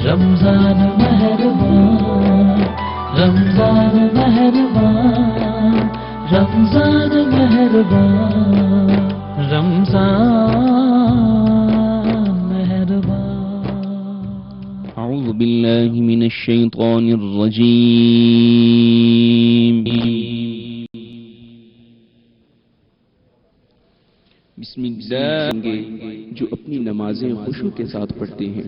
رمضان مہربان رمضان مہربان رمضان مہربان رمضان مہربان اعوذ باللہ من الشیطان الرجیم بسم اللہ جو اپنی نمازیں خشوع کے ساتھ پڑھتے ہیں،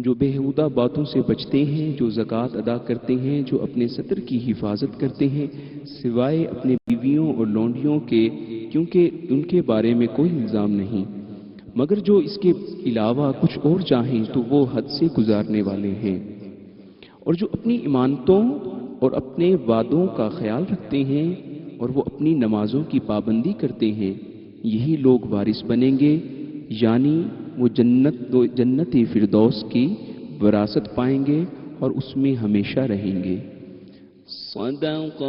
جو بےہودہ باتوں سے بچتے ہیں، جو زکوٰۃ ادا کرتے ہیں، جو اپنے سطر کی حفاظت کرتے ہیں سوائے اپنے بیویوں اور لونڈیوں کے، کیونکہ ان کے بارے میں کوئی الزام نہیں، مگر جو اس کے علاوہ کچھ اور چاہیں تو وہ حد سے گزارنے والے ہیں، اور جو اپنی امانتوں اور اپنے وعدوں کا خیال رکھتے ہیں اور وہ اپنی نمازوں کی پابندی کرتے ہیں، یہی لوگ وارث بنیں گے، یعنی وہ جنت فردوس کی وراثت پائیں گے اور اس میں ہمیشہ رہیں گے۔ صدق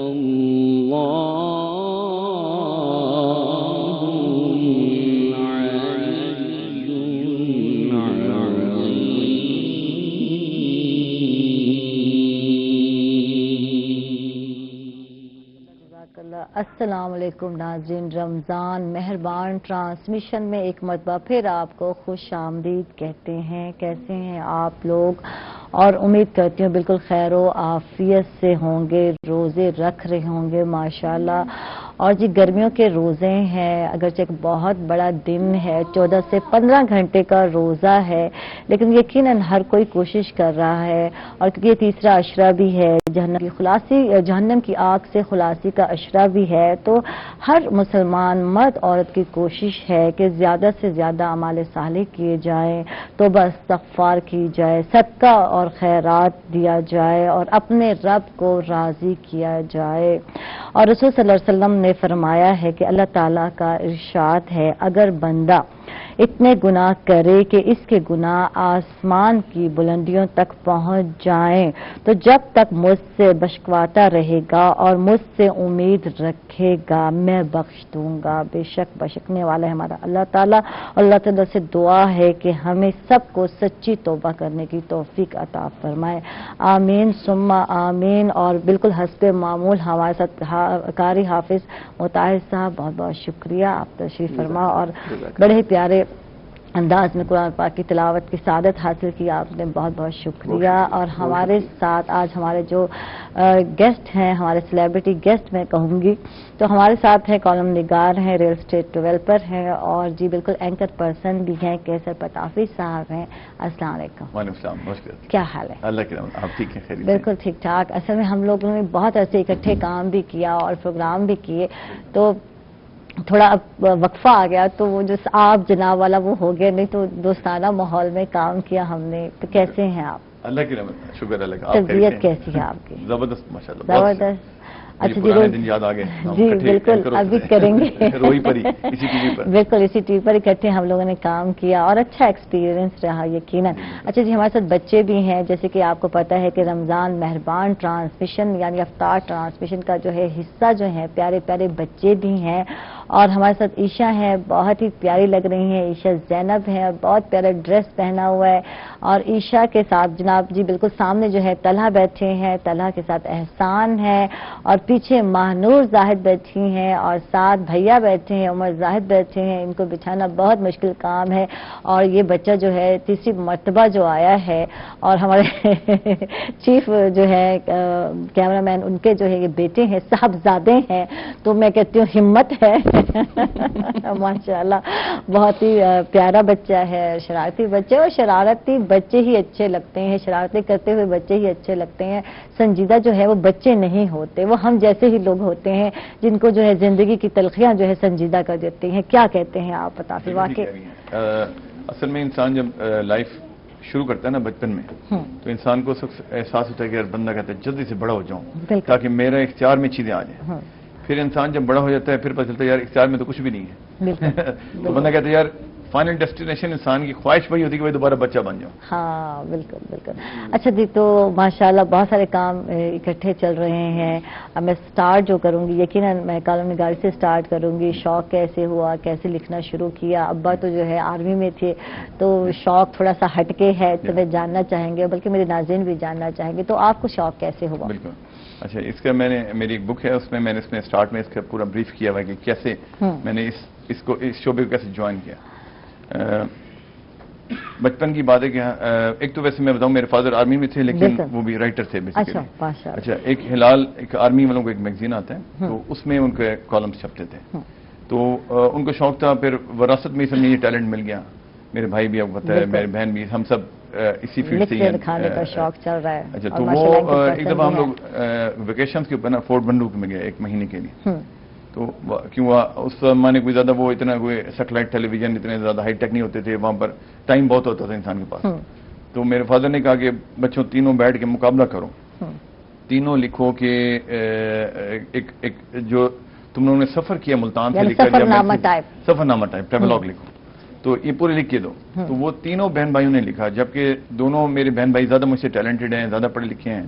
السلام علیکم ناظرین، رمضان مہربان ٹرانسمیشن میں ایک مرتبہ پھر آپ کو خوش آمدید کہتے ہیں۔ کیسے ہیں آپ لوگ؟ اور امید کرتی ہوں بالکل خیر و عافیت سے ہوں گے، روزے رکھ رہے ہوں گے ماشاءاللہ۔ اور جی گرمیوں کے روزے ہیں، اگرچہ ایک بہت بڑا دن ہے، 14 سے 15 گھنٹے کا روزہ ہے، لیکن یقیناً ہر کوئی کوشش کر رہا ہے، اور کیونکہ یہ تیسرا عشرہ بھی ہے، جہنم کی آگ سے خلاصی کا عشرہ بھی ہے، تو ہر مسلمان مرد عورت کی کوشش ہے کہ زیادہ سے زیادہ اعمال صالح کیے جائیں، توبہ استغفار کی جائے، صدقہ اور خیرات دیا جائے اور اپنے رب کو راضی کیا جائے۔ اور رسول صلی اللہ علیہ وسلم نے فرمایا ہے کہ اللہ تعالیٰ کا ارشاد ہے، اگر بندہ اتنے گناہ کرے کہ اس کے گناہ آسمان کی بلندیوں تک پہنچ جائیں تو جب تک مجھ سے بشکواتا رہے گا اور مجھ سے امید رکھے گا میں بخش دوں گا۔ بے شک بخشنے والا ہے ہمارا اللہ تعالیٰ، اور اللہ تعالیٰ سے دعا ہے کہ ہمیں سب کو سچی توبہ کرنے کی توفیق عطا فرمائے، آمین ثم آمین۔ اور بالکل حسب معمول ہمارے ساتھ قاری حافظ مطاہر صاحب، بہت بہت شکریہ، آپ تشریف فرما اور بڑے ہی پیارے انداز میں قرآن پاک کی تلاوت کی سعادت حاصل کی، آپ نے بہت بہت شکریہ۔ اور ہمارے ساتھ آج ہمارے جو گیسٹ ہیں، ہمارے سیلیبریٹی گیسٹ میں کہوں گی، تو ہمارے ساتھ ہیں کالم نگار ہیں، ریل اسٹیٹ ڈیولپر ہیں، اور جی بالکل اینکر پرسن بھی ہیں، کیسر پٹافی صاحب ہیں۔ السلام علیکم۔ وعلیکم السلام، کیا حال ہے؟ اللہ کی رحمت، آپ ٹھیک ہیں؟ خیریت؟ بالکل ٹھیک ٹھاک۔ اصل میں ہم لوگوں نے بہت عرصے اکٹھے کام بھی کیا اور پروگرام بھی کیے، تو تھوڑا اب وقفہ آ گیا، تو وہ جو آپ جناب والا وہ ہو گیا، نہیں تو دوستانہ ماحول میں کام کیا ہم نے۔ تو کیسے ہیں آپ؟ اللہ کی رحمت، شکر اللہ کا۔ طبیعت کیسی ہے آپ کی؟ زبردست ماشاءاللہ، زبردست۔ اچھا جی، دن یاد آ گئے جی بالکل ابھی کریں گے، روئی پری اسی ٹی وی پر، بالکل اسی ٹی وی پر اکٹھے ہم لوگوں نے کام کیا اور اچھا ایکسپیرینس رہا یقیناً۔ اچھا جی، ہمارے ساتھ بچے بھی ہیں، جیسے کہ آپ کو پتہ ہے کہ رمضان مہربان ٹرانسمیشن یعنی افطار ٹرانسمیشن کا جو ہے حصہ جو ہے پیارے پیارے بچے بھی ہیں، اور ہمارے ساتھ عیشا ہیں، بہت ہی پیاری لگ رہی ہیں، عیشا زینب ہیں، بہت پیارا ڈریس پہنا ہوا ہے، اور عیشا کے ساتھ جناب جی بالکل سامنے جو ہے طلحہ بیٹھے ہیں، طلحہ کے ساتھ احسان ہے، اور پیچھے ماہنور زاہد بیٹھی ہیں، اور ساتھ بھیا بیٹھے ہیں، عمر زاہد بیٹھے ہیں۔ ان کو بٹھانا بہت مشکل کام ہے، اور یہ بچہ جو ہے تیسری مرتبہ جو آیا ہے، اور ہمارے چیف جو ہے کیمرہ مین ان کے جو ہے یہ بیٹے ہیں، صاحبزادے ہیں، تو میں کہتی ہوں ہمت ہے ماشاءاللہ، بہت ہی پیارا بچہ ہے، شرارتی بچے، اور شرارتی بچے ہی اچھے لگتے ہیں، شرارتیں کرتے ہوئے بچے ہی اچھے لگتے ہیں۔ سنجیدہ جو ہے وہ بچے نہیں ہوتے، وہ ہم جیسے ہی لوگ ہوتے ہیں جن کو جو ہے زندگی کی تلخیاں جو ہے سنجیدہ کر دیتی ہیں۔ کیا کہتے ہیں آپ بتا پھر واقعی؟ اصل میں انسان جب لائف شروع کرتا ہے نا بچپن میں، تو انسان کو احساس ہوتا ہے کہ بندہ کہتا ہے جلدی سے بڑا ہو جاؤں تاکہ میرے اختیار میں چیزیں آ جائیں۔ پھر انسان جب بڑا ہو جاتا ہے پھر پتہ چلتا ہے یار اختیار میں تو کچھ بھی نہیں ہے، تو بندہ کہتا ہے یار فائنل ڈیسٹینیشن انسان کی خواہش وہی ہوتی ہے کہ وہ دوبارہ بچہ بن جاؤں. ہاں بالکل بالکل. اچھا جی، تو ماشاءاللہ بہت سارے کام اکٹھے چل رہے ہیں. اب میں سٹارٹ جو کروں گی یقیناً میں کالم نگاری سے سٹارٹ کروں گی. شوق کیسے ہوا، کیسے لکھنا شروع کیا؟ ابا تو جو ہے آرمی میں تھے، تو شوق تھوڑا سا ہٹ کے ہے، تو میں جاننا چاہیں گے، بلکہ میرے ناظرین بھی جاننا چاہیں گے، تو آپ کو شوق کیسے ہوا؟ بالکل. اچھا، اس کا میری ایک بک ہے، اس میں نے اسٹارٹ میں اس کا پورا بریف کیا ہوا ہے کہ کیسے میں نے اس شعبے کو کیسے جوائن کیا. بچپن کی بات ہے کہ ایک تو ویسے میں بتاؤں میرے فادر آرمی میں تھے، لیکن وہ بھی رائٹر تھے بیسیکلی. اچھا، ایک ہلال، ایک آرمی والوں کو ایک میگزین آتا ہے، تو اس میں ان کے کالمز چھپتے تھے. تو ان کو شوق تھا، پھر وراثت میں یہ ٹیلنٹ مل گیا. میرے بھائی بھی اب پتہ ہے، میرے بہن بھی، ہم سب اسی فیلڈ سے ہی ہیں. کھانے کا شوق چل رہا ہے. اچھا، تو وہ ایک دفعہ ہم لوگ ویکیشنز کے اوپر نا فورٹ بندوق میں گئے 1 مہینے کے لیے. تو کیوں اس زمانے کوئی زیادہ وہ اتنا کوئی سیٹلائٹ ٹیلی ویژن اتنے زیادہ ہائی ٹیک نہیں ہوتے تھے، وہاں پر ٹائم بہت ہوتا تھا انسان کے پاس. تو میرے فادر نے کہا کہ بچوں تینوں بیٹھ کے مقابلہ کرو، تینوں لکھو کہ ایک جو تم لوگوں نے سفر کیا ملتان سے لے کر سفرنامہ ٹائپ ٹریولاگ لکھو، تو یہ پورے لکھ کے دو. تو وہ تینوں بہن بھائیوں نے لکھا، جبکہ دونوں میرے بہن بھائی زیادہ مجھ سے ٹیلنٹڈ ہیں، زیادہ پڑھے لکھے ہیں.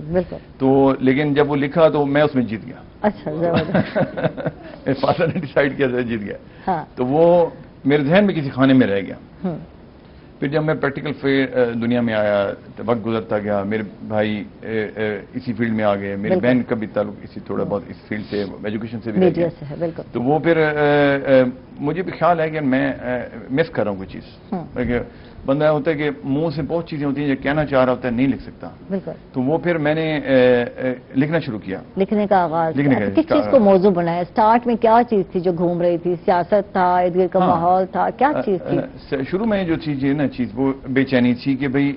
تو لیکن جب وہ لکھا تو میں اس میں جیت گیا. اچھا، میرے فادر نے ڈیسائیڈ کیا تھا جیت گیا. تو وہ میرے ذہن میں کسی خانے میں رہ گیا. پھر جب میں پریکٹیکل دنیا میں آیا، وقت گزرتا گیا، میرے بھائی اسی فیلڈ میں آ گئے، میری بہن کا بھی تعلق اسی تھوڑا بہت اس فیلڈ سے ایجوکیشن سے بھی رہ گیا. تو وہ پھر مجھے بھی خیال ہے کہ میں مس کر رہا ہوں کوئی چیز. بندہ ہوتا ہے کہ منہ سے بہت چیزیں ہوتی ہیں جو کہنا چاہ رہا ہوتا ہے نہیں لکھ سکتا. تو وہ پھر میں نے لکھنا شروع کیا. لکھنے کا آغاز کس چیز کو موضوع بنایا؟ سٹارٹ میں کیا چیز تھی جو گھوم رہی تھی؟ سیاست تھا، ارد گرد کا ماحول تھا، کیا چیز تھی؟ شروع میں جو چیز ہے نا، چیز وہ بے چینی تھی کہ بھئی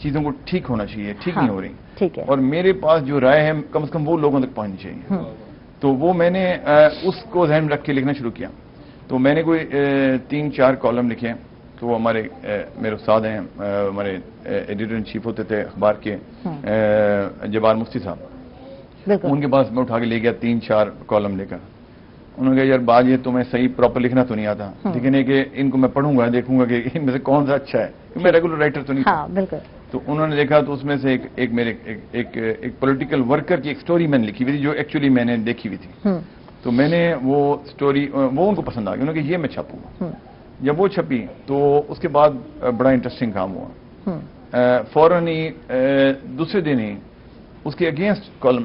چیزوں کو ٹھیک ہونا چاہیے، ٹھیک نہیں ہو رہی. ٹھیک ہے. اور میرے پاس جو رائے ہے کم از کم وہ لوگوں تک پہنچنی چاہیے. تو وہ میں نے اس کو ذہن میں رکھ کے لکھنا شروع کیا. تو میں نے کوئی 3-4 کالم لکھے. تو وہ ہمارے میرے استاد ہیں، ہمارے ایڈیٹر ان چیف ہوتے تھے اخبار کے، جبار مفتی صاحب. ان کے پاس میں اٹھا کے لے گیا 3-4 کالم لے کر. انہوں نے کہا یار بات یہ تمہیں صحیح پراپر لکھنا تو نہیں آتا، لیکن یہ کہ ان کو میں پڑھوں گا، دیکھوں گا کہ ان میں سے کون سا اچھا ہے. میں ریگولر رائٹر تو نہیں تھا. تو انہوں نے دیکھا تو اس میں سے ایک پولیٹیکل ورکر کی ایک سٹوری میں نے لکھی ہوئی تھی جو ایکچولی میں نے دیکھی ہوئی تھی. تو میں نے وہ سٹوری وہ ان کو پسند آ گئی. انہوں نے کہا یہ میں چھاپوں گا. جب وہ چھپی تو اس کے بعد بڑا انٹرسٹنگ کام ہوا. فوراً ہی دوسرے دن ہی اس کے اگینسٹ کالم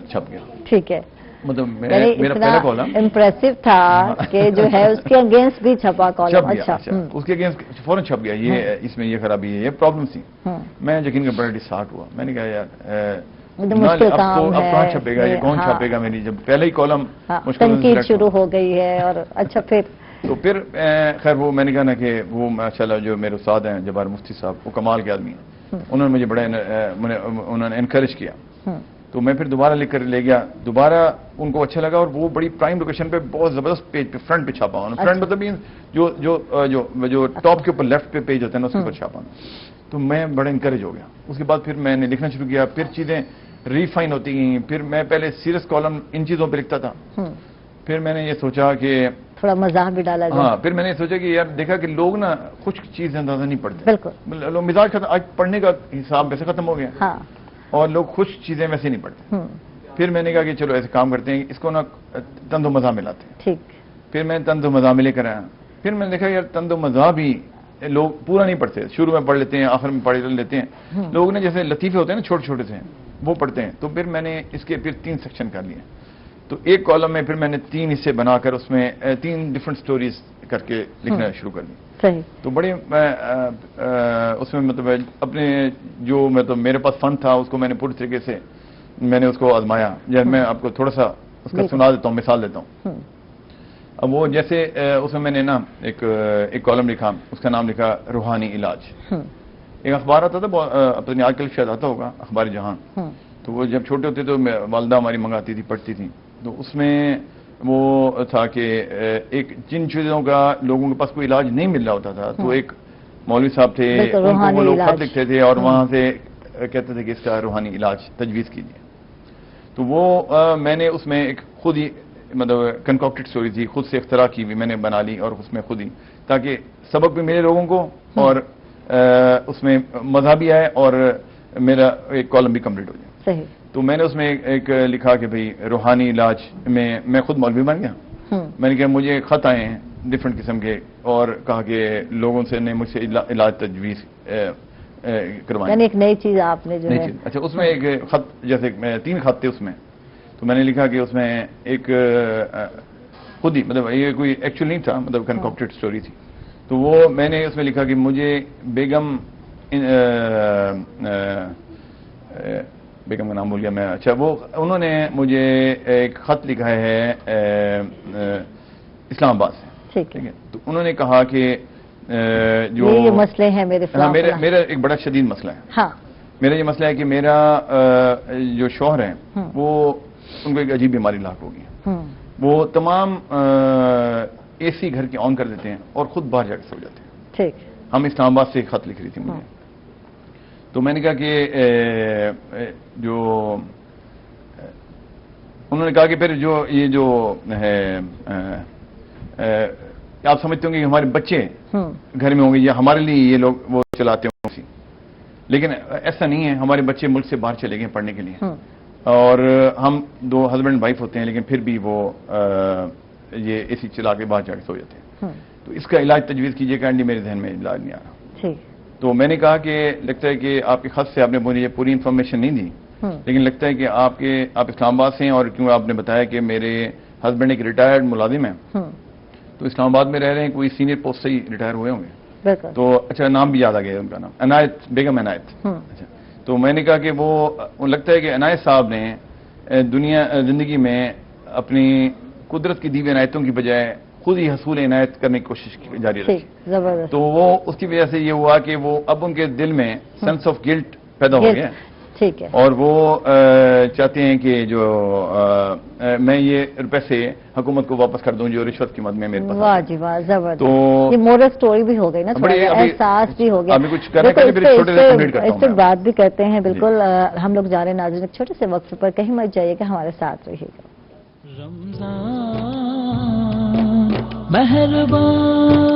چھپ گیا. ٹھیک ہے. مطلب میرا پہلا کالم امپریسو تھا کہ جو ہے اس کے اگینسٹ بھی چھپا کالم. اچھا، اس کے اگینسٹ فوراً چھپ گیا. یہ اس میں یہ خرابی ہے، یہ پرابلم تھی. میں یقین کر بڑا ڈسہارٹ ہوا. میں نے کہا یار اب کہاں چھپے گا، یہ کون چھاپے گا؟ میری جب پہلا ہی کالم تنقید شروع ہو گئی ہے. اور اچھا تو پھر خیر وہ میں نے کہا نا کہ وہ ماشاءاللہ جو میرے استاد ہیں جبار مفتی صاحب، وہ کمال کے آدمی ہیں. انہوں نے مجھے بڑا انہوں نے انکریج کیا. تو میں پھر دوبارہ لکھ کر لے گیا. دوبارہ ان کو اچھا لگا اور وہ بڑی پرائم لوکیشن پہ بہت زبردست پیج پہ فرنٹ پہ چھاپا ہوں. فرنٹ مطلب جو ٹاپ کے اوپر لیفٹ پہ پیج ہوتا ہے نا، اس کے اوپر چھاپا. تو میں بڑا انکریج ہو گیا. اس کے بعد پھر میں نے لکھنا شروع کیا. پھر چیزیں ریفائن ہوتی گئیں. پھر میں پہلے سیریس کالم ان چیزوں پہ لکھتا تھا. پھر میں نے یہ سوچا کہ تھوڑا مزاح بھی ڈالا جائے. ہاں، پھر میں نے سوچا کہ یار دیکھا کہ لوگ نا خشک چیزیں زیادہ نہیں پڑھتے. بالکل. لوگ مزاج ختم، آج پڑھنے کا حساب ویسے ختم ہو گیا اور لوگ خشک چیزیں ویسے نہیں پڑھتے. پھر میں نے کہا کہ چلو ایسے کام کرتے ہیں، اس کو نا طنز و مزاح ملاتے ہیں. ٹھیک. پھر میں طنز و مزاح میں لے کر آیا. پھر میں نے دیکھا یار طنز و مزاح بھی لوگ پورا نہیں پڑھتے. شروع میں پڑھ لیتے ہیں، آخر میں پڑھ لیتے ہیں. لوگ نے جیسے لطیفے ہوتے ہیں نا چھوٹے چھوٹے سے، وہ پڑھتے ہیں. تو پھر میں نے اس کے پھر 3 سیکشن کر لیے. تو ایک کالم میں پھر میں نے 3 حصے بنا کر اس میں 3 ڈفرنٹ سٹوریز کر کے لکھنا شروع کر دی. تو بڑے اس میں مطلب اپنے جو مطلب میرے پاس فن تھا اس کو میں نے پوری طریقے سے میں نے اس کو آزمایا. جب میں آپ کو تھوڑا سا اس کا سنا دیتا ہوں، مثال دیتا ہوں. اب وہ جیسے اس میں نے نا ایک کالم لکھا، اس کا نام لکھا روحانی علاج. ایک اخبار آتا تھا، اپنے آج کل شاید آتا ہوگا، اخبار جہاں. تو وہ جب چھوٹے ہوتے تو والدہ ہماری منگاتی تھی، پڑھتی تھی. تو اس میں وہ تھا کہ ایک جن چیزوں کا لوگوں کے پاس کوئی علاج نہیں مل رہا ہوتا تھا، تو ایک مولوی صاحب تھے، ان کو وہ لوگ خط لکھتے تھے اور وہاں سے کہتے تھے کہ اس کا روحانی علاج تجویز کیجیے. تو وہ میں نے اس میں ایک خود ہی مطلب کنکاکٹڈ اسٹوری تھی، خود سے اختراع کی ہوئی میں نے بنا لی اور اس میں خود ہی، تاکہ سبق بھی ملے لوگوں کو اور اس میں مزہ بھی آئے اور میرا ایک کالم بھی کمپلیٹ ہو جائے. صحیح. تو میں نے اس میں ایک لکھا کہ بھئی روحانی علاج میں خود مولوی بن گیا. میں نے کہا مجھے خط آئے ہیں ڈفرینٹ قسم کے اور کہا کہ لوگوں سے نے مجھ سے علاج تجویز کروائے. یعنی ایک نئی چیز آپ نے جو ہے. اچھا اس میں ایک خط جیسے 3 خط تھے اس میں. تو میں نے لکھا کہ اس میں ایک خود ہی مطلب یہ کوئی ایکچوئل نہیں تھا مطلب کنکاپٹڈ اسٹوری تھی. تو وہ میں نے اس میں لکھا کہ مجھے بیگم کا نام بھول گیا میں. اچھا وہ انہوں نے مجھے ایک خط لکھا ہے اسلام آباد سے. ٹھیک ہے. تو انہوں نے کہا کہ جو یہ مسئلے ہیں میرا ایک بڑا شدید مسئلہ ہے. ہاں. میرا یہ مسئلہ ہے کہ میرا جو شوہر ہیں وہ ان کو ایک عجیب بیماری لاحق ہوگی. وہ تمام اے سی گھر کے آن کر دیتے ہیں اور خود باہر جا کے سو جاتے ہیں. ٹھیک. ہم اسلام آباد سے ایک خط لکھ رہی تھی مجھے. تو میں نے کہا کہ جو انہوں نے کہا کہ پھر جو یہ جو ہے آپ سمجھتے ہوں گے کہ ہمارے بچے گھر میں ہوں گے یا ہمارے لیے یہ لوگ وہ چلاتے ہوں گے. لیکن ایسا نہیں ہے. ہمارے بچے ملک سے باہر چلے گئے پڑھنے کے لیے اور ہم 2 ہسبینڈ وائف ہوتے ہیں لیکن پھر بھی وہ یہ اے سی چلا کے باہر جا کے سو جاتے ہیں. تو اس کا علاج تجویز کیجیے. کائنڈلی میرے ذہن میں علاج نہیں آ رہا. تو میں نے کہا کہ لگتا ہے کہ آپ کے خط سے آپ نے مجھے پوری انفارمیشن نہیں دی لیکن لگتا ہے کہ آپ اسلام آباد سے ہیں اور کیوں آپ نے بتایا کہ میرے ہسبینڈ ایک ریٹائرڈ ملازم ہیں تو اسلام آباد میں رہ رہے ہیں. کوئی سینئر پوسٹ سے ہی ریٹائر ہوئے ہوں گے. تو اچھا نام بھی یاد آ گیا ان کا نام عنایت بیگم عنایت. اچھا تو میں نے کہا کہ وہ لگتا ہے کہ عنایت صاحب نے زندگی میں اپنی قدرت کی دیوی عنایتوں کی بجائے خود ہی حصول عنایت کرنے کی کوشش جاری رکھی. تو وہ اس کی وجہ سے یہ ہوا کہ وہ اب ان کے دل میں سینس آف گلٹ پیدا ہو گیا. ٹھیک ہے. اور وہ چاہتے ہیں کہ جو میں یہ روپے سے حکومت کو واپس کر دوں جو رشوت کی مد میں میرے پاس. واہ جی واہ زبردست. تو یہ مورل سٹوری بھی ہو گئی نا احساس بھی ہو گیا. ابھی کچھ کرنے کے لیے پھر چھوٹے سے کمپلیٹ کرتا ہوں. اس پہ بات بھی کرتے ہیں بالکل. ہم لوگ جا رہے ہیں ناظرین ایک چھوٹے سے وقت پر کہیں مت جائیے گا ہمارے ساتھ رہیے گا. رمضان مہربان.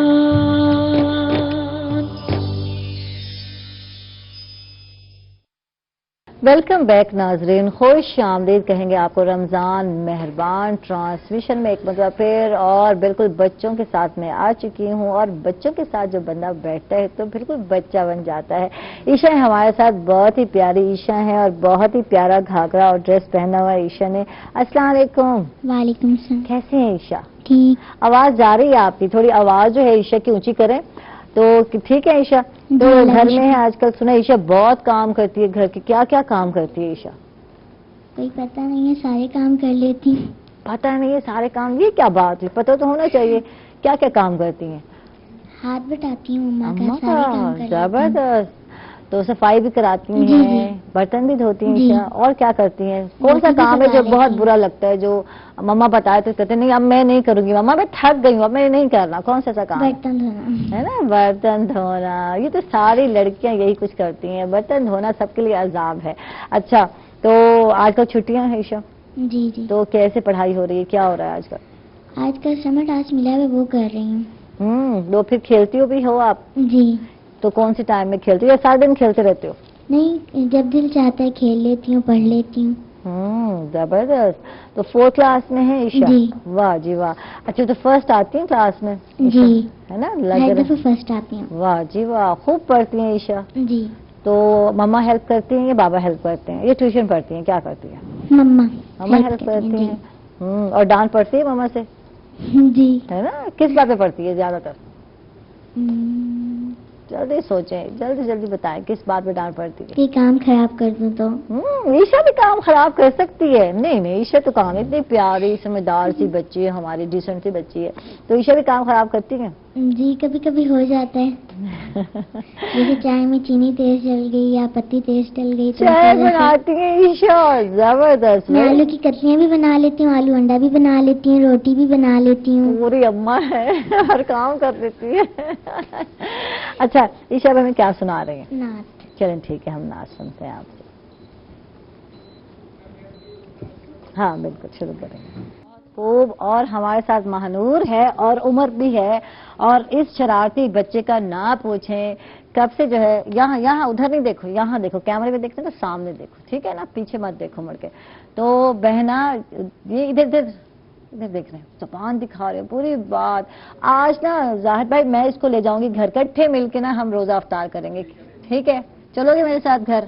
ویلکم بیک ناظرین. خوش آمدید کہیں گے آپ کو رمضان مہربان ٹرانسمیشن میں ایک مرتبہ پھر اور بالکل بچوں کے ساتھ میں آ چکی ہوں اور بچوں کے ساتھ جو بندہ بیٹھتا ہے تو بالکل بچہ بن جاتا ہے. عیشا ہمارے ساتھ بہت ہی پیاری عیشا ہے اور بہت ہی پیارا گھاگرا اور ڈریس پہنا ہوا عیشا نے. السلام علیکم. وعلیکم السلام. کیسے ہیں عیشا؟ ٹھیک. آواز جا رہی ہے آپ کی؟ تھوڑی آواز جو ہے عیشا کی اونچی کریں تو ٹھیک ہے. عیشا تو گھر میں ہے آج کل سنا عیشا بہت کام کرتی ہے گھر کے. کیا کیا کام کرتی ہے عیشا؟ کوئی پتہ نہیں ہے سارے کام کر لیتی. پتہ نہیں ہے سارے کام؟ یہ کیا بات ہے؟ پتہ تو ہونا چاہیے. کیا کیا کام کرتی ہیں؟ ہاتھ بٹاتی ہوں ماما کا. سارے کام کرتی ہوں. زبردست. تو صفائی بھی کراتی ہیں برتن بھی دھوتی ہیں عیشا. اور کیا کرتی ہیں؟ کون سا کام ہے جو بہت برا لگتا ہے جو مما بتائے تو کہتے نہیں اب میں نہیں کروں گی مما میں تھک گئی ہوں اب میں نہیں کرنا؟ کون سا کام؟ برتن دھونا ہے نا. برتن دھونا. یہ تو ساری لڑکیاں یہی کچھ کرتی ہیں. برتن دھونا سب کے لیے عذاب ہے. اچھا تو آج کل چھٹیاں ہیں عیشا؟ جی جی. تو کیسے پڑھائی ہو رہی ہے؟ کیا ہو رہا ہے آج کل؟ آج کل سمر ٹاسک ملا ہے وہ کر رہی ہوں. تو پھر کھیلتی ہو بھی ہو آپ؟ جی. تو کون سی ٹائم میں کھیلتی ہو یا سارے دن کھیلتے رہتے ہو؟ نہیں جب دل چاہتا ہے کھیل لیتی ہوں پڑھ لیتی ہوں. زبردست. تو 4th کلاس میں ہے عیشا؟ جی. واہ جی واہ. اچھا تو فرسٹ آتی ہیں کلاس میں؟ جی ہے نا. ہر دفعہ فرسٹ آتی ہیں. واہ جی واہ. خوب پڑھتی ہیں عیشا؟ جی. تو مما ہیلپ کرتی ہیں یا بابا ہیلپ کرتے ہیں؟ یہ ٹیوشن پڑھتی ہیں کیا کرتی ہیں؟ مما ہیلپ کرتی ہیں. اور ڈانٹ پڑتی ہے مما سے؟ جی. ہے نا. کس بات پہ پڑھتی ہے زیادہ تر؟ جلدی سوچیں جلدی جلدی بتائیں کس بات پہ ڈانٹ پڑتی ہے؟ یہ کام خراب کر دوں تو. عیشا بھی کام خراب کر سکتی ہے. نہیں نہیں عیشا تو کام اتنی پیاری سمجھدار سی بچی ہے ہماری ڈیسنٹ سی بچی ہے. تو عیشا بھی کام خراب کرتی ہیں؟ جی کبھی کبھی ہو جاتا ہے. جیسے چائے میں چینی تیز ڈل گئی یا پتی تیز ڈل گئی. چائے بناتی ہیں عیشا؟ زبردست. میں آلو کی کتلیاں بھی بنا لیتی ہوں آلو انڈا بھی بنا لیتی ہوں روٹی بھی بنا لیتی ہوں. پوری اماں ہے ہر کام کر لیتی ہے. اچھا عیشا ہمیں کیا سنا رہے ہیں؟ نعت. چلیں ٹھیک ہے ہم نعت سنتے ہیں آپ سے. ہاں بالکل شروع کریں گے. خوب. اور ہمارے ساتھ مہنور ہے اور عمر بھی ہے. اور اس شرارتی بچے کا نہ پوچھیں کب سے جو ہے یہاں ادھر نہیں دیکھو, یہاں دیکھو, کیمرے میں دیکھتے تو سامنے دیکھو, ٹھیک ہے نا, پیچھے مت دیکھو مڑ کے. تو بہنا یہ ادھر دیکھ رہے ہیں, زبان دکھا رہے ہیں پوری بات. آج نا زاہد بھائی میں اس کو لے جاؤں گی گھر, اکٹھے مل کے نا ہم روزہ افطار کریں گے, ٹھیک ہے؟ چلو گے میرے ساتھ گھر,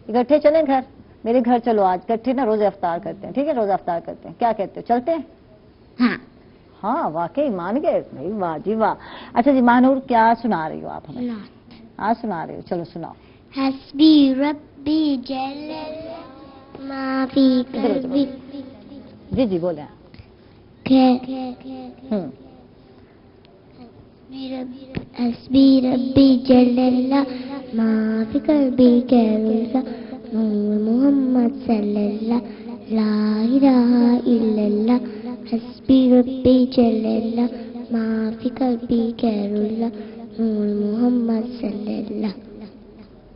اکٹھے چلیں گھر, میرے گھر چلو آج اکٹھے نا روزہ افطار کرتے ہیں, ٹھیک ہے؟ روزہ افطار کرتے ہیں, کیا کہتے ہو, چلتے ہیں؟ ہاں. ہاں واقعی مان گئے بھائی, واہ جی واہ. اچھا جی مہنور کیا سنا رہی ہو آپ ہمیں؟ ہاں سنا رہی ہو, چلو سناؤ. حسبی ربی جل ما فی قلبی. جی بولیں. حسبی ربی جل اللہ ما فی قلبی غیر اللہ محمد صلی اللہ لا الہ الا اللہ. حسبی ربی جل اللہ ما فی قلبی غیر اللہ محمد صلی اللہ.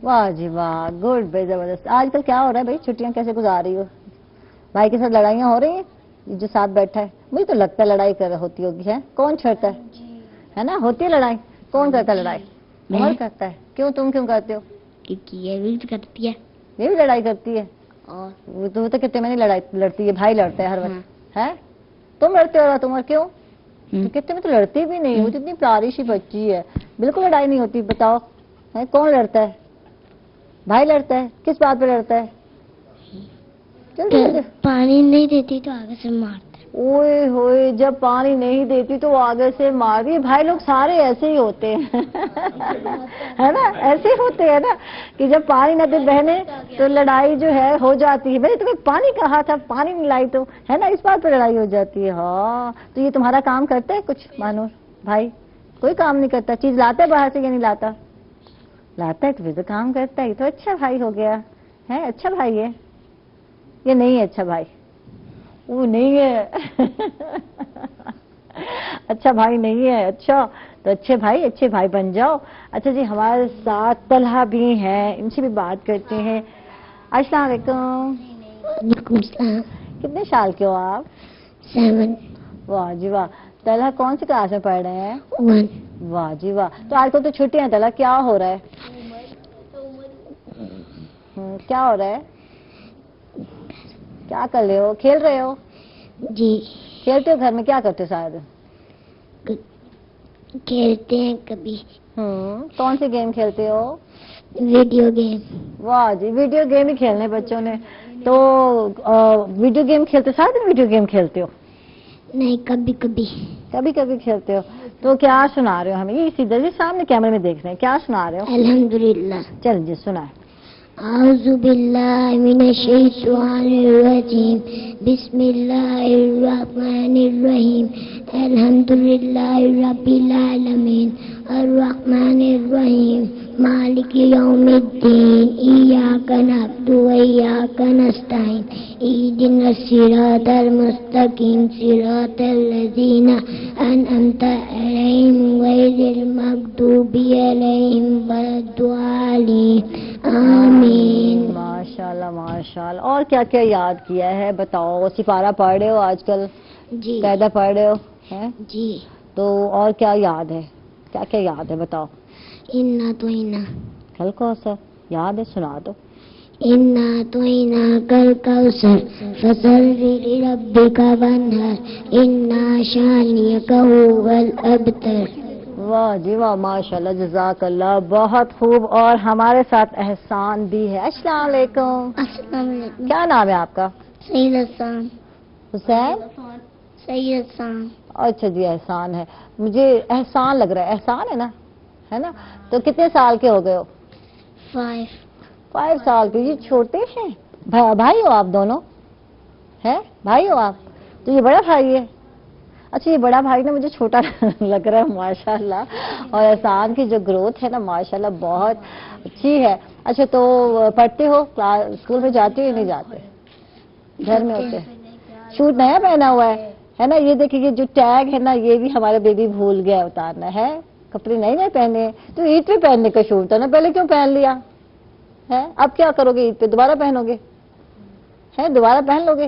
واہ جی واہ, گڈ بھائی, زبردست. آج کل کیا ہو رہا ہے بھائی, چھٹیاں کیسے گزار رہی ہو؟ بھائی کے ساتھ لڑائیاں ہو رہی ہیں؟ جو ساتھ بیٹھا ہے, مجھے تو لگتا ہے لڑائی ہوتی ہوگی, ہے کون چھڑتا ہے نا, ہوتی ہے لڑائی, کون کرتا ہے لڑائی؟ عمر کرتا ہے. کیوں, تم کیوں کرتے ہو؟ کیونکہ یہ بھی کرتی ہے. یہ بھی لڑائی کرتی ہے, اور وہ تو کتنے میں نہیں لڑتی ہے, بھائی لڑتا ہے ہر وقت, ہے تم لڑتے ہو تمہار, کیوں؟ تو کتنے میں تو لڑتی بھی نہیں, وہ اتنی پیاری سی بچی ہے, بالکل لڑائی نہیں ہوتی. بتاؤ کون لڑتا ہے؟ بھائی لڑتا ہے, کس بات پہ لڑتا ہے؟ پانی نہیں دیتی تو آگے سے مارتے. اوئے ہوئے, جب پانی نہیں دیتی تو آگے سے مار دی. بھائی لوگ سارے ایسے ہی ہوتے ہیں ہے نا, ایسے ہی ہوتے ہیں نا کہ جب پانی نہ دے بہنیں تو لڑائی جو ہے ہو جاتی ہے. بھائی تمہیں پانی کہا تھا, پانی نہیں لائی تو, ہے نا, اس بات پہ لڑائی ہو جاتی ہے. ہاں تو یہ تمہارا کام کرتا ہے کچھ مانور بھائی؟ کوئی کام نہیں کرتا, چیز لاتا ہے باہر سے یا نہیں لاتا؟ لاتا ہے تو پھر تو کام کرتا ہے. یہ تو اچھا بھائی ہو گیا ہے, اچھا بھائی ہے. یہ نہیں ہے اچھا بھائی, وہ نہیں ہے اچھا بھائی نہیں ہے. اچھا تو اچھے بھائی بن جاؤ. اچھا جی ہمارے ساتھ طلحہ بھی ہیں, ان سے بھی بات کرتے ہیں. السلام علیکم. وعلیکم السلام. کتنے سال کے ہو آپ؟ 7. واہ جی واہ. طلحہ کون سی کلاس میں پڑھ رہے ہیں؟ 1. واہ جی واہ. تو آج کل تو چھٹیاں ہیں طلحہ, کیا ہو رہا ہے؟ کیا ہو رہا ہے, کیا کر رہے ہو, کھیل رہے ہو؟ جی کھیلتے ہو گھر میں, کیا کرتے ہو سارے دن؟ کھیلتے ہیں کبھی. کون سے گیم کھیلتے ہو؟ Video game. واہ جی, ویڈیو گیم ہی کھیلنے بچوں نے. تو ویڈیو گیم کھیلتے, سارے دن ویڈیو گیم کھیلتے ہو؟ نہیں, کبھی کبھی کھیلتے ہو. تو کیا سنا رہے ہو ہمیں؟ یہ سیدھا جی سامنے کیمرے میں دیکھ رہے ہیں, کیا سنا رہے ہو؟ الحمدللہ. چل جی سنائیں. اعوذ باللہ من الشیطان الرجیم. بسم اللہ الرحمن الرحیم. الحمدللہ رب العالمین الرحمن الرحیم مالک یوم الدین. ایاک نعبد و ایاک نستعین. اہدنا الصراط المستقیم صراط الذین انعمت علیہم غیر المغضوب علیہم ولا الضالین. آمین. ماشاءاللہ ماشاءاللہ. اور کیا کیا یاد کیا ہے بتاؤ؟ سپارہ پڑھ رہے ہو آج کل؟ جی قاعدہ پڑھ رہے ہو ہیں؟ جی. تو اور کیا یاد ہے, کیا یاد ہے بتاؤ؟ انا تو اینا. کل کوثر یاد ہے, سنا دو. انا تو اینا کل کوثر فصلی لربک وانحر انا شانئک هو الابتر. واہ جی واہ, ماشاءاللہ, جزاک اللہ, بہت خوب. اور ہمارے ساتھ احسان بھی ہے. السلام علیکم. السلام علیکم. کیا نام ہے آپ کا؟ سید احسان. حسین. سید احسان. اچھا جی احسان ہے, مجھے احسان لگ رہا ہے. احسان ہے نا. تو کتنے سال کے ہو گئے ہو؟ 5 سال کے. یہ چھوٹے ہیں, بھائی ہو آپ دونوں؟ ہے بھائی ہو آپ؟ تو یہ بڑا بھائی ہے. اچھا یہ بڑا بھائی نا مجھے چھوٹا لگ رہا ہے ماشاءاللہ. اور احسان کی جو گروتھ ہے نا ماشاءاللہ بہت اچھی ہے. اچھا تو پڑھتے ہو, اسکول میں جاتے ہو یا نہیں جاتے؟ گھر میں ہوتے. شوٹ نیا پہنا ہوا ہے نا. یہ دیکھیں یہ جو ٹیگ ہے نا, یہ بھی ہمارا بیبی بھول گیا اتارنا ہے. کپڑے نئے پہنے, تو عید پہ پہننے کا شوٹ تھا نا, پہلے کیوں پہن لیا ہے؟ اب کیا کرو گے عید پہ, دوبارہ پہنو گے؟ ہے دوبارہ پہن لو گے؟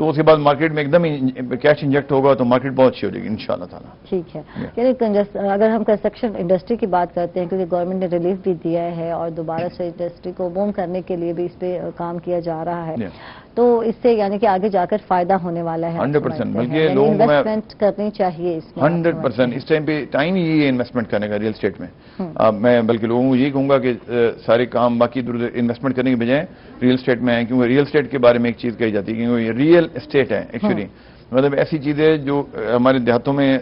تو اس کے بعد مارکیٹ میں ایک دم کیش انجیکٹ ہوگا تو مارکیٹ بہت اچھی ہو جائے گی انشاءاللہ تعالیٰ. ٹھیک ہے. یعنی اگر ہم کنسٹرکشن انڈسٹری کی بات کرتے ہیں کیونکہ گورنمنٹ نے ریلیف بھی دیا ہے اور دوبارہ سے انڈسٹری کو بوم کرنے کے لیے بھی اس پہ کام کیا جا رہا ہے, تو اس سے یعنی کہ آگے جا کر فائدہ ہونے والا ہے. 100%. بلکہ لوگوں کو انویسٹمنٹ کرنی چاہیے اس میں. 100%. اس ٹائم پہ ٹائم ہی ہے انویسٹمنٹ کرنے کا ریئل اسٹیٹ میں. میں بلکہ لوگوں کو یہی کہوں گا کہ سارے کام باقی انویسٹمنٹ کرنے کے بجائے ریئل اسٹیٹ میں ہے, کیونکہ ریئل اسٹیٹ کے بارے میں ایک چیز کہی جاتی ہے کیونکہ یہ ریئل اسٹیٹ ہے ایکچولی. مطلب ایسی چیزیں جو ہمارے دیہاتوں میں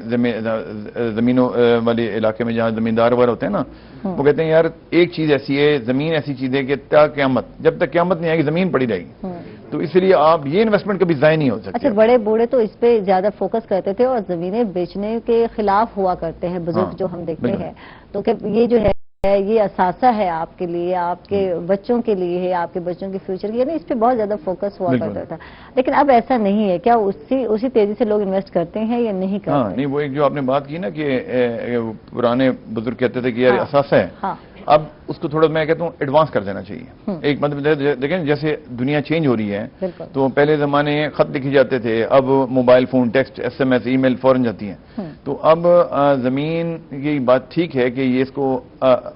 زمینوں والے علاقے میں جہاں زمیندار وغیرہ ہوتے ہیں نا, وہ کہتے ہیں یار ایک چیز ایسی ہے, زمین ایسی چیز ہے کہ تا قیامت, جب تک قیامت نہیں آئے گی زمین پڑی رہے گی. تو اس لیے آپ یہ انویسٹمنٹ کبھی ضائع نہیں ہو سکتے. اچھا, بڑے بوڑھے تو اس پہ زیادہ فوکس کرتے تھے اور زمینیں بیچنے کے خلاف ہوا کرتے ہیں بزرگ جو ہم دیکھتے ہیں. تو کہ یہ جو ہے یہ اثاثہ ہے آپ کے لیے, آپ کے بچوں کے لیے ہے, آپ کے بچوں کے فیوچر کے لیے, اس پہ بہت زیادہ فوکس ہوا کرتا تھا. لیکن اب ایسا نہیں ہے. کیا اسی تیزی سے لوگ انویسٹ کرتے ہیں یا نہیں کرتے؟ ہاں نہیں, وہ ایک جو آپ نے بات کی نا کہ پرانے بزرگ کہتے تھے کہ یار اثاثہ ہے, اب اس کو تھوڑا میں کہتا ہوں ایڈوانس کر دینا چاہیے. ایک مطلب دیکھیں جیسے دنیا چینج ہو رہی ہے, تو پہلے زمانے خط لکھے جاتے تھے, اب mobile phone, text, S M S, email فوراً جاتی ہیں. تو اب زمین کی بات ٹھیک ہے کہ یہ اس کو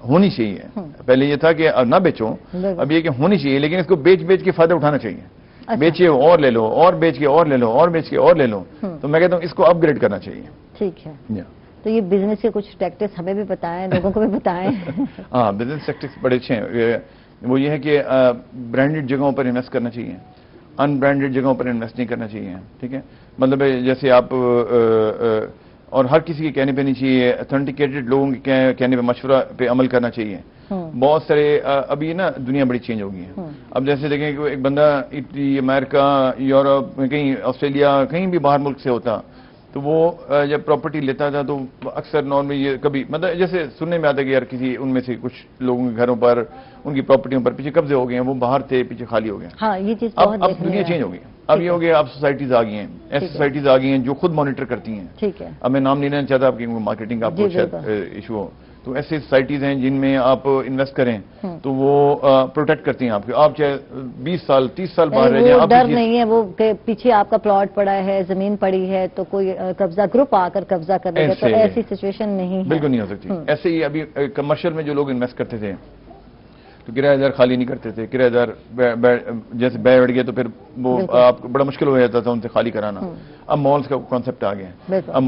ہونی چاہیے. پہلے یہ تھا کہ نہ بیچو, اب یہ کہ ہونی چاہیے, لیکن اس کو بیچ کے فائدہ اٹھانا چاہیے. بیچے اور لے لو, اور بیچ کے اور لے لو, اور بیچ کے اور لے لو. تو میں کہتا ہوں اس کو اپ گریڈ کرنا چاہیے. ٹھیک ہے. تو یہ بزنس کے کچھ ٹیکٹکس ہمیں بھی بتائیں, لوگوں کو بھی بتائیں. ہاں, بزنس ٹیکٹکس بڑے اچھے ہیں. وہ یہ ہے کہ برانڈڈ جگہوں پر انویسٹ کرنا چاہیے, ان برانڈڈ جگہوں پر انویسٹ نہیں کرنا چاہیے. ٹھیک ہے, مطلب جیسے آپ اور ہر کسی کے کہنے پہ نہیں چاہیے, اتھینٹیکیٹڈ لوگوں کے کہنے پہ, مشورہ پہ عمل کرنا چاہیے. بہت سارے ابھی نا دنیا بڑی چینج ہو گئی ہے. اب جیسے دیکھیں کہ ایک بندہ اٹلی, امریکہ, یورپ, کہیں آسٹریلیا, کہیں بھی باہر ملک سے ہوتا, تو وہ جب پراپرٹی لیتا تھا تو اکثر نارملی یہ کبھی مطلب جیسے سننے میں آتا ہے کہ یار کسی ان میں سے کچھ لوگوں کے گھروں پر, ان کی پراپرٹیوں پر پیچھے قبضے ہو گئے ہیں, وہ باہر تھے, پیچھے خالی ہو گئے. ہاں, یہ چیز اب دنیا چینج ہو گئی. اب یہ ہو گیا, اب سوسائٹیز آ گئی ہیں, ایسی سوسائٹیز آ گئی ہیں جو خود مانیٹر کرتی ہیں. ٹھیک ہے. اب میں نام نہیں لینا چاہتا, آپ کی مارکیٹنگ کا آپ کو شاید ایشو ہو. تو ایسی سوسائٹیز ہیں جن میں آپ انویسٹ کریں تو وہ پروٹیکٹ کرتی ہیں آپ کے. آپ چاہے 20 سال 30 سال باہر رہ جائیں, ڈر نہیں ہے وہ کہ پیچھے آپ کا پلاٹ پڑا ہے, زمین پڑی ہے, تو کوئی قبضہ گروپ آ کر قبضہ کر لے گا, تو ایسی سچویشن نہیں ہے. بالکل نہیں ہو سکتی. ایسے ہی ابھی کمرشل میں جو لوگ انویسٹ کرتے تھے تو کرایہ دار خالی نہیں کرتے تھے. کرایہ دار جیسے بیٹھ گئے تو پھر وہ آپ کو بڑا مشکل ہو جاتا تھا ان سے خالی کرانا. اب مالز کا کانسیپٹ آ گیا ہے. اب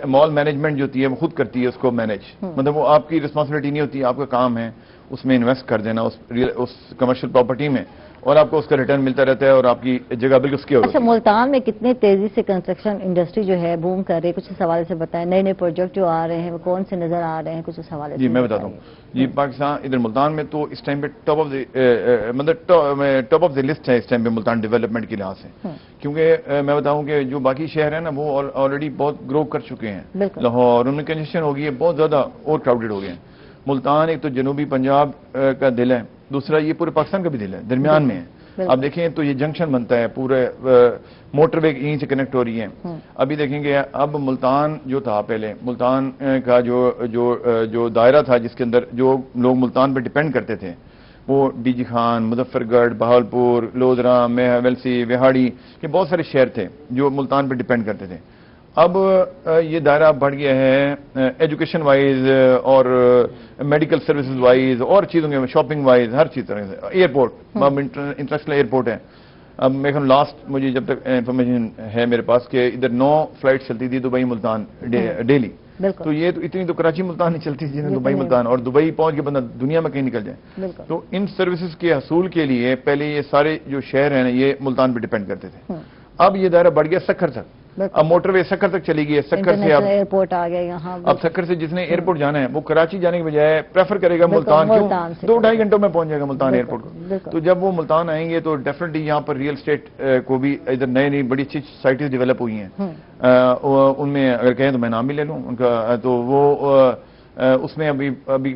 مال مینجمنٹ جو ہوتی ہے وہ خود کرتی ہے اس کو مینج. مطلب وہ آپ کی رسپانسبلٹی نہیں ہوتی, آپ کا کام ہے اس میں انویسٹ کر دینا اس کمرشل پراپرٹی میں, اور آپ کو اس کا ریٹرن ملتا رہتا ہے, اور آپ کی جگہ بالکل سکیور. اچھا, ملتان میں کتنے تیزی سے کنسٹرکشن انڈسٹری جو ہے بوم کر رہی ہے, کچھ اس حوالے سے بتائیں. نئے نئے پروجیکٹ جو آ رہے ہیں وہ کون سے نظر آ رہے ہیں, کچھ اس حوالے سے. جی میں بتاتا ہوں. جی پاکستان ادھر ملتان میں تو اس ٹائم پہ ٹاپ آف دی لسٹ ہے اس ٹائم پہ ملتان ڈیولپمنٹ کے لحاظ سے. کیونکہ میں بتاؤں کہ جو باقی شہر ہیں نا وہ آلریڈی بہت گرو کر چکے ہیں. لاہور ان میں کنجسشن ہو گئی ہے, بہت زیادہ اور کراؤڈڈ ہو گئے ہیں. ملتان ایک تو جنوبی پنجاب کا دل ہے, دوسرا یہ پورے پاکستان کا بھی دل ہے, درمیان میں ہے. اب دیکھیں تو یہ جنکشن بنتا ہے, پورے موٹر وے یہیں سے کنیکٹ ہو رہی ہے. ابھی دیکھیں گے اب ملتان جو تھا پہلے, ملتان کا جو دائرہ تھا جس کے اندر جو لوگ ملتان پہ ڈیپینڈ کرتے تھے, وہ ڈی جی خان, مظفر گڑھ, بہاولپور, لودھرا, ویلسی, وہاڑی, یہ بہت سارے شہر تھے جو ملتان پہ ڈیپینڈ کرتے تھے. اب یہ دائرہ بڑھ گیا ہے ایجوکیشن وائز اور میڈیکل سروسز وائز اور چیزوں کے, شاپنگ وائز, ہر چیز طرح سے. ایئرپورٹ, انٹرنیشنل ایئرپورٹ ہے. اب میرے لاسٹ مجھے جب تک انفارمیشن ہے میرے پاس کہ ادھر 9 فلائٹ چلتی تھی دبئی ملتان ڈیلی. تو یہ تو اتنی تو کراچی ملتان نہیں چلتی جنہیں دبئی ملتان, اور دبئی پہنچ کے بندہ دنیا میں کہیں نکل جائے. تو ان سروسز کے حصول کے لیے پہلے یہ سارے جو شہر ہیں یہ ملتان پہ ڈیپینڈ کرتے تھے. اب یہ دائرہ بڑھ گیا سکھر تک. اب موٹر وے سکھر تک چلی گئی ہے. سکھر سے اب ایئرپورٹ آ گیا یہاں. اب سکھر سے جس نے ایئرپورٹ جانا ہے وہ کراچی جانے کے بجائے پریفر کرے گا ملتان. 2-2.5 گھنٹوں میں پہنچ جائے گا ملتان ایئرپورٹ کو. تو جب وہ ملتان آئیں گے تو ڈیفینیٹلی یہاں پر ریئل اسٹیٹ کو بھی ادھر نئی بڑی اچھی سائٹیں ڈیولپ ہوئی ہیں. ان میں اگر کہیں تو میں نام بھی لے لوں ان کا, تو وہ اس میں ابھی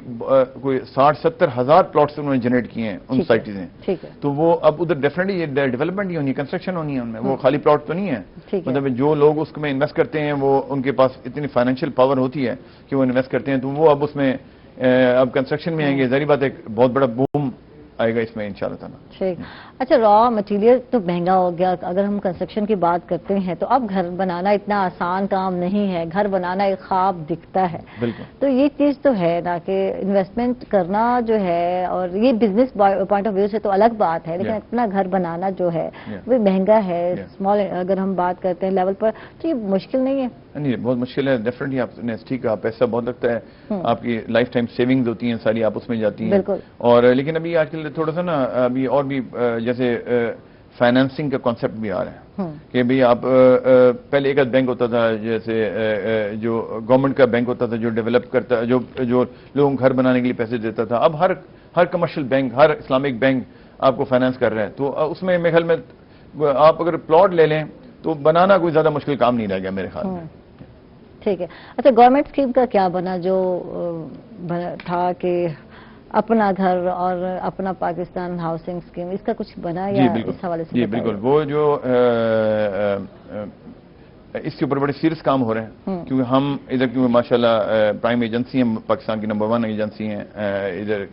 کوئی 60-70 ہزار پلاٹس انہوں نے جنریٹ کیے ہیں ان سائٹز نے. تو وہ اب ادھر ڈیفینیٹلی یہ ڈیولپمنٹ ہی ہونی ہے, کنسٹرکشن ہونی ہے ان میں. وہ خالی پلاٹ تو نہیں ہے. مطلب جو لوگ اس میں انویسٹ کرتے ہیں وہ ان کے پاس اتنی فائنینشیل پاور ہوتی ہے کہ وہ انویسٹ کرتے ہیں. تو وہ اب اس میں اب کنسٹرکشن میں آئیں گے, ظاہری بات ہے بہت بڑا بوم آئے گا اس میں انشاءاللہ تعالیٰ. ٹھیک. اچھا را مٹیریل تو مہنگا ہو گیا, اگر ہم کنسٹرکشن کی بات کرتے ہیں تو اب گھر بنانا اتنا آسان کام نہیں ہے, گھر بنانا ایک خواب دکھتا ہے. بالکل. تو یہ چیز تو ہے نا کہ انویسٹمنٹ کرنا جو ہے, اور یہ بزنس پوائنٹ آف ویو سے تو الگ بات ہے, لیکن اپنا گھر بنانا جو ہے وہ مہنگا ہے. اسمال اگر ہم بات کرتے ہیں لیول پر تو یہ مشکل نہیں ہے. نہیں, بہت مشکل ہے ڈیفینیٹلی. آپ نے ٹھیک کہا, پیسہ بہت لگتا ہے, آپ کی لائف ٹائم سیونگز ہوتی ہیں ساری, آپ اس میں جاتی ہیں. بالکل. اور لیکن ابھی آج کل تھوڑا سا نا ابھی اور بھی جیسے فائنانسنگ کا کانسیپٹ بھی آ رہا ہے کہ بھئی آپ پہلے ایک بینک ہوتا تھا, جیسے جو گورنمنٹ کا بینک ہوتا تھا جو ڈیولپ کرتا, جو لوگوں کو گھر بنانے کے لیے پیسے دیتا تھا. اب ہر کمرشل بینک, ہر اسلامک بینک آپ کو فائنانس کر رہا ہے. تو اس میں میرے خیال میں آپ اگر پلاٹ لے لیں تو بنانا کوئی زیادہ مشکل کام نہیں رہ گیا میرے خیال میں. ٹھیک ہے. اچھا, گورنمنٹ اسکیم کا کیا بنا جو تھا کہ اپنا گھر اور اپنا پاکستان ہاؤسنگ اسکیم, اس کا کچھ بنا یا اس حوالے سے؟ جی بالکل. وہ جو اس کے اوپر بڑے سیریس کام ہو رہے ہیں, کیونکہ ہم ادھر کیونکہ ماشاءاللہ پرائم ایجنسی ہیں, پاکستان کی نمبر 1 ایجنسی ہیں ادھر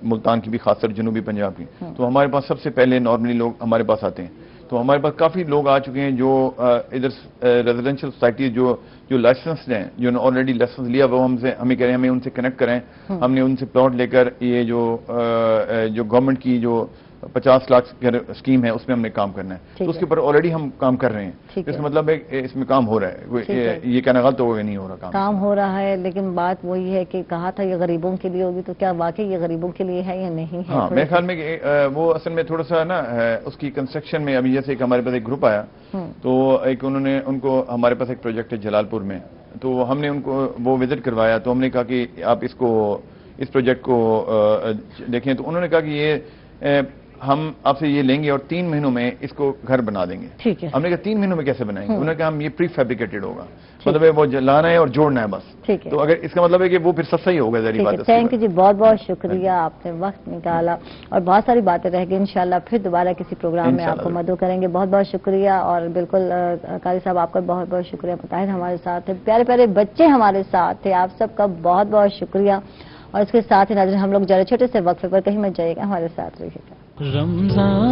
ملتان کی بھی, خاص طور جنوبی پنجاب کی. تو ہمارے پاس سب سے پہلے نارملی لوگ ہمارے پاس آتے ہیں. تو ہمارے پاس کافی لوگ آ چکے ہیں جو ادھر ریزیڈینشیل سوسائٹی جو لائسنسڈ ہیں, جو آلریڈی لائسنس لیا, وہ ہمیں کہہ رہے ہیں ہمیں ان سے کنیکٹ کریں. ہم نے ان سے پلاٹ لے کر یہ جو گورنمنٹ کی جو 50 لاکھ اسکیم ہے اس میں ہم نے کام کرنا ہے. تو اس کے اوپر آلریڈی ہم کام کر رہے ہیں. اس کا مطلب ہے اس میں کام ہو رہا ہے. یہ کہنا غلط ہوگا, نہیں ہو رہا کام ہو رہا ہے. لیکن بات وہی ہے کہ کہا تھا یہ غریبوں کے لیے ہوگی, تو کیا واقعی یہ غریبوں کے لیے ہے یا نہیں ہے؟ ہاں, میرے خیال میں وہ اصل میں تھوڑا سا نا اس کی کنسٹرکشن میں, ابھی جیسے ہمارے پاس ایک گروپ آیا, تو ایک ان کو ہمارے پاس ایک پروجیکٹ ہے جلال پور میں, تو ہم نے ان کو وہ وزٹ کروایا. تو ہم نے کہا کہ آپ اس پروجیکٹ کو دیکھیں. تو انہوں نے کہا کہ یہ ہم آپ سے یہ لیں گے اور 3 مہینوں میں اس کو گھر بنا دیں گے. ٹھیک ہے. ہم نے کہا 3 مہینوں میں کیسے بنائیں گے؟ انہوں نے کہا ہم یہ پری فیبریکیٹڈ ہوگا, مطلب وہ لانا ہے اور جوڑنا ہے بس. ٹھیک ہے. تو اگر اس کا مطلب ہے کہ وہ پھر سستا ہی ہوگا. ذریعہ بات ہے. تھینک یو جی, بہت بہت شکریہ, آپ نے وقت نکالا اور بہت ساری باتیں رہ گئی. انشاءاللہ پھر دوبارہ کسی پروگرام میں آپ کو مدعو کریں گے. بہت بہت شکریہ. اور بالکل قاری صاحب آپ کا بہت بہت شکریہ. مطاہر ہمارے ساتھ تھے, پیارے پیارے بچے ہمارے ساتھ تھے, آپ سب کا بہت بہت شکریہ. اور اس کے ساتھ ہی ناظرین ہم لوگ جا چھوٹے سے وقفے پر, کہیں مت جائیے گا, ہمارے ساتھ رہیے گا. رمضان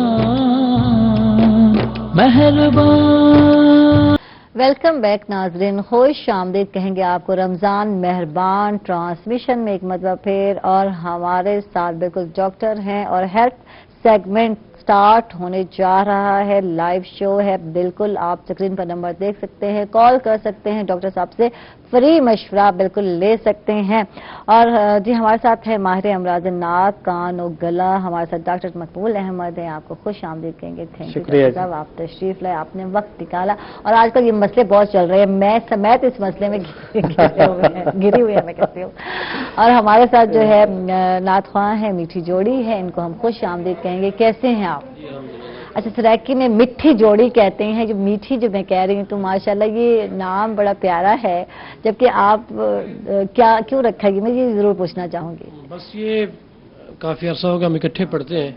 مہربان. ویلکم بیک ناظرین, خوش آمدید کہیں گے آپ کو رمضان مہربان ٹرانسمیشن میں ایک مرتبہ پھر. اور ہمارے ساتھ بالکل ڈاکٹر ہیں اور ہیلتھ سیگمنٹ سٹارٹ ہونے جا رہا ہے, لائیو شو ہے. بالکل آپ اسکرین پر نمبر دیکھ سکتے ہیں, کال کر سکتے ہیں, ڈاکٹر صاحب سے فری مشورہ بالکل لے سکتے ہیں. اور جی ہمارے ساتھ ہے ماہر امراض ناک کان و گلا, ہمارے ساتھ ڈاکٹر مقبول احمد ہیں. آپ کو خوش آمدید کہیں گے. تھینک یو ڈاکٹر صاحب, آپ تشریف لائے, آپ نے وقت نکالا. اور آج کل یہ مسئلے بہت چل رہے ہیں, میں سمیت اس مسئلے میں گری ہوئی ہے میں کہتی ہوں. اور ہمارے ساتھ جو ہے نعت خواں ہے, میٹھی جوڑی ہے, ان کو ہم خوش آمدید کہیں گے. کیسے ہیں آپ؟ اچھا, سرائکی میں مٹھی جوڑی کہتے ہیں, جو میٹھی جو میں کہہ رہی ہوں, تو ماشاءاللہ یہ نام بڑا پیارا ہے. جبکہ آپ کیوں رکھا, یہ میں یہ ضرور پوچھنا چاہوں گی. بس یہ کافی عرصہ ہو گیا ہم اکٹھے پڑھتے ہیں,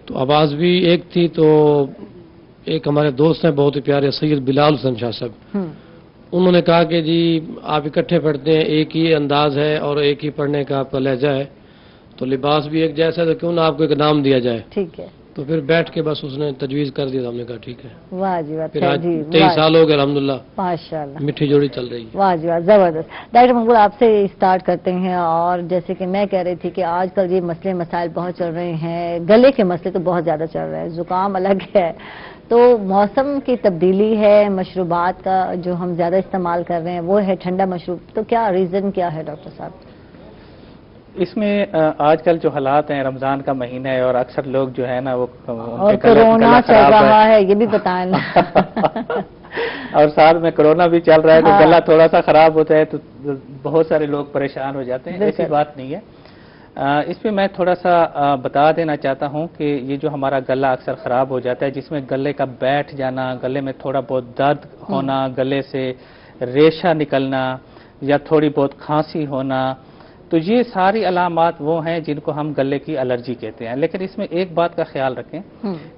تو آواز بھی ایک تھی. تو ایک ہمارے دوست ہیں بہت ہی پیارے, سید بلال حسین شاہ صاحب, انہوں نے کہا کہ جی آپ اکٹھے پڑھتے ہیں, ایک ہی انداز ہے اور ایک ہی پڑھنے کا آپ کا لہجہ ہے, تو لباس بھی ایک جیسا ہے, تو کیوں نہ آپ کو ایک نام دیا جائے. ٹھیک ہے. تو پھر بیٹھ کے بس اس نے تجویز کر دیا, ہم نے کہا ٹھیک ہے. واہ جی واہ, پھر آج 23 سال ہو گئے الحمدللہ, ماشاءاللہ میٹھی جوڑی چل رہی ہے. واہ جی واہ, زبردست. ڈاکٹر مقبول آپ سے اسٹارٹ کرتے ہیں. اور جیسے کہ میں کہہ رہی تھی کہ آج کل یہ مسئلے مسائل بہت چل رہے ہیں, گلے کے مسئلے تو بہت زیادہ چل رہے ہیں, زکام الگ ہے, تو موسم کی تبدیلی ہے, مشروبات کا جو ہم زیادہ استعمال کر رہے ہیں وہ ہے ٹھنڈا مشروب, تو کیا ریزن کیا ہے ڈاکٹر صاحب؟ اس میں آج کل جو حالات ہیں, رمضان کا مہینہ ہے اور اکثر لوگ جو ہے نا وہ اور کرونا چل رہا ہے, یہ بھی بتائیں. اور ساتھ میں کرونا بھی چل رہا ہے, تو گلا تھوڑا سا خراب ہوتا ہے, تو بہت سارے لوگ پریشان ہو جاتے ہیں. ایسی بات نہیں ہے. اس پہ میں تھوڑا سا بتا دینا چاہتا ہوں کہ یہ جو ہمارا گلا اکثر خراب ہو جاتا ہے, جس میں گلے کا بیٹھ جانا, گلے میں تھوڑا بہت درد ہونا, گلے سے ریشہ نکلنا یا تھوڑی بہت کھانسی ہونا, تو یہ ساری علامات وہ ہیں جن کو ہم گلے کی الرجی کہتے ہیں. لیکن اس میں ایک بات کا خیال رکھیں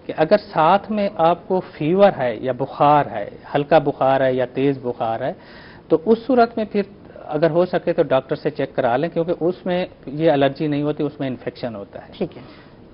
کہ اگر ساتھ میں آپ کو فیور ہے یا بخار ہے, ہلکا بخار ہے یا تیز بخار ہے, تو اس صورت میں پھر اگر ہو سکے تو ڈاکٹر سے چیک کرا لیں, کیونکہ اس میں یہ الرجی نہیں ہوتی, اس میں انفیکشن ہوتا ہے. ٹھیک ہے.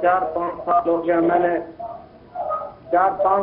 4-5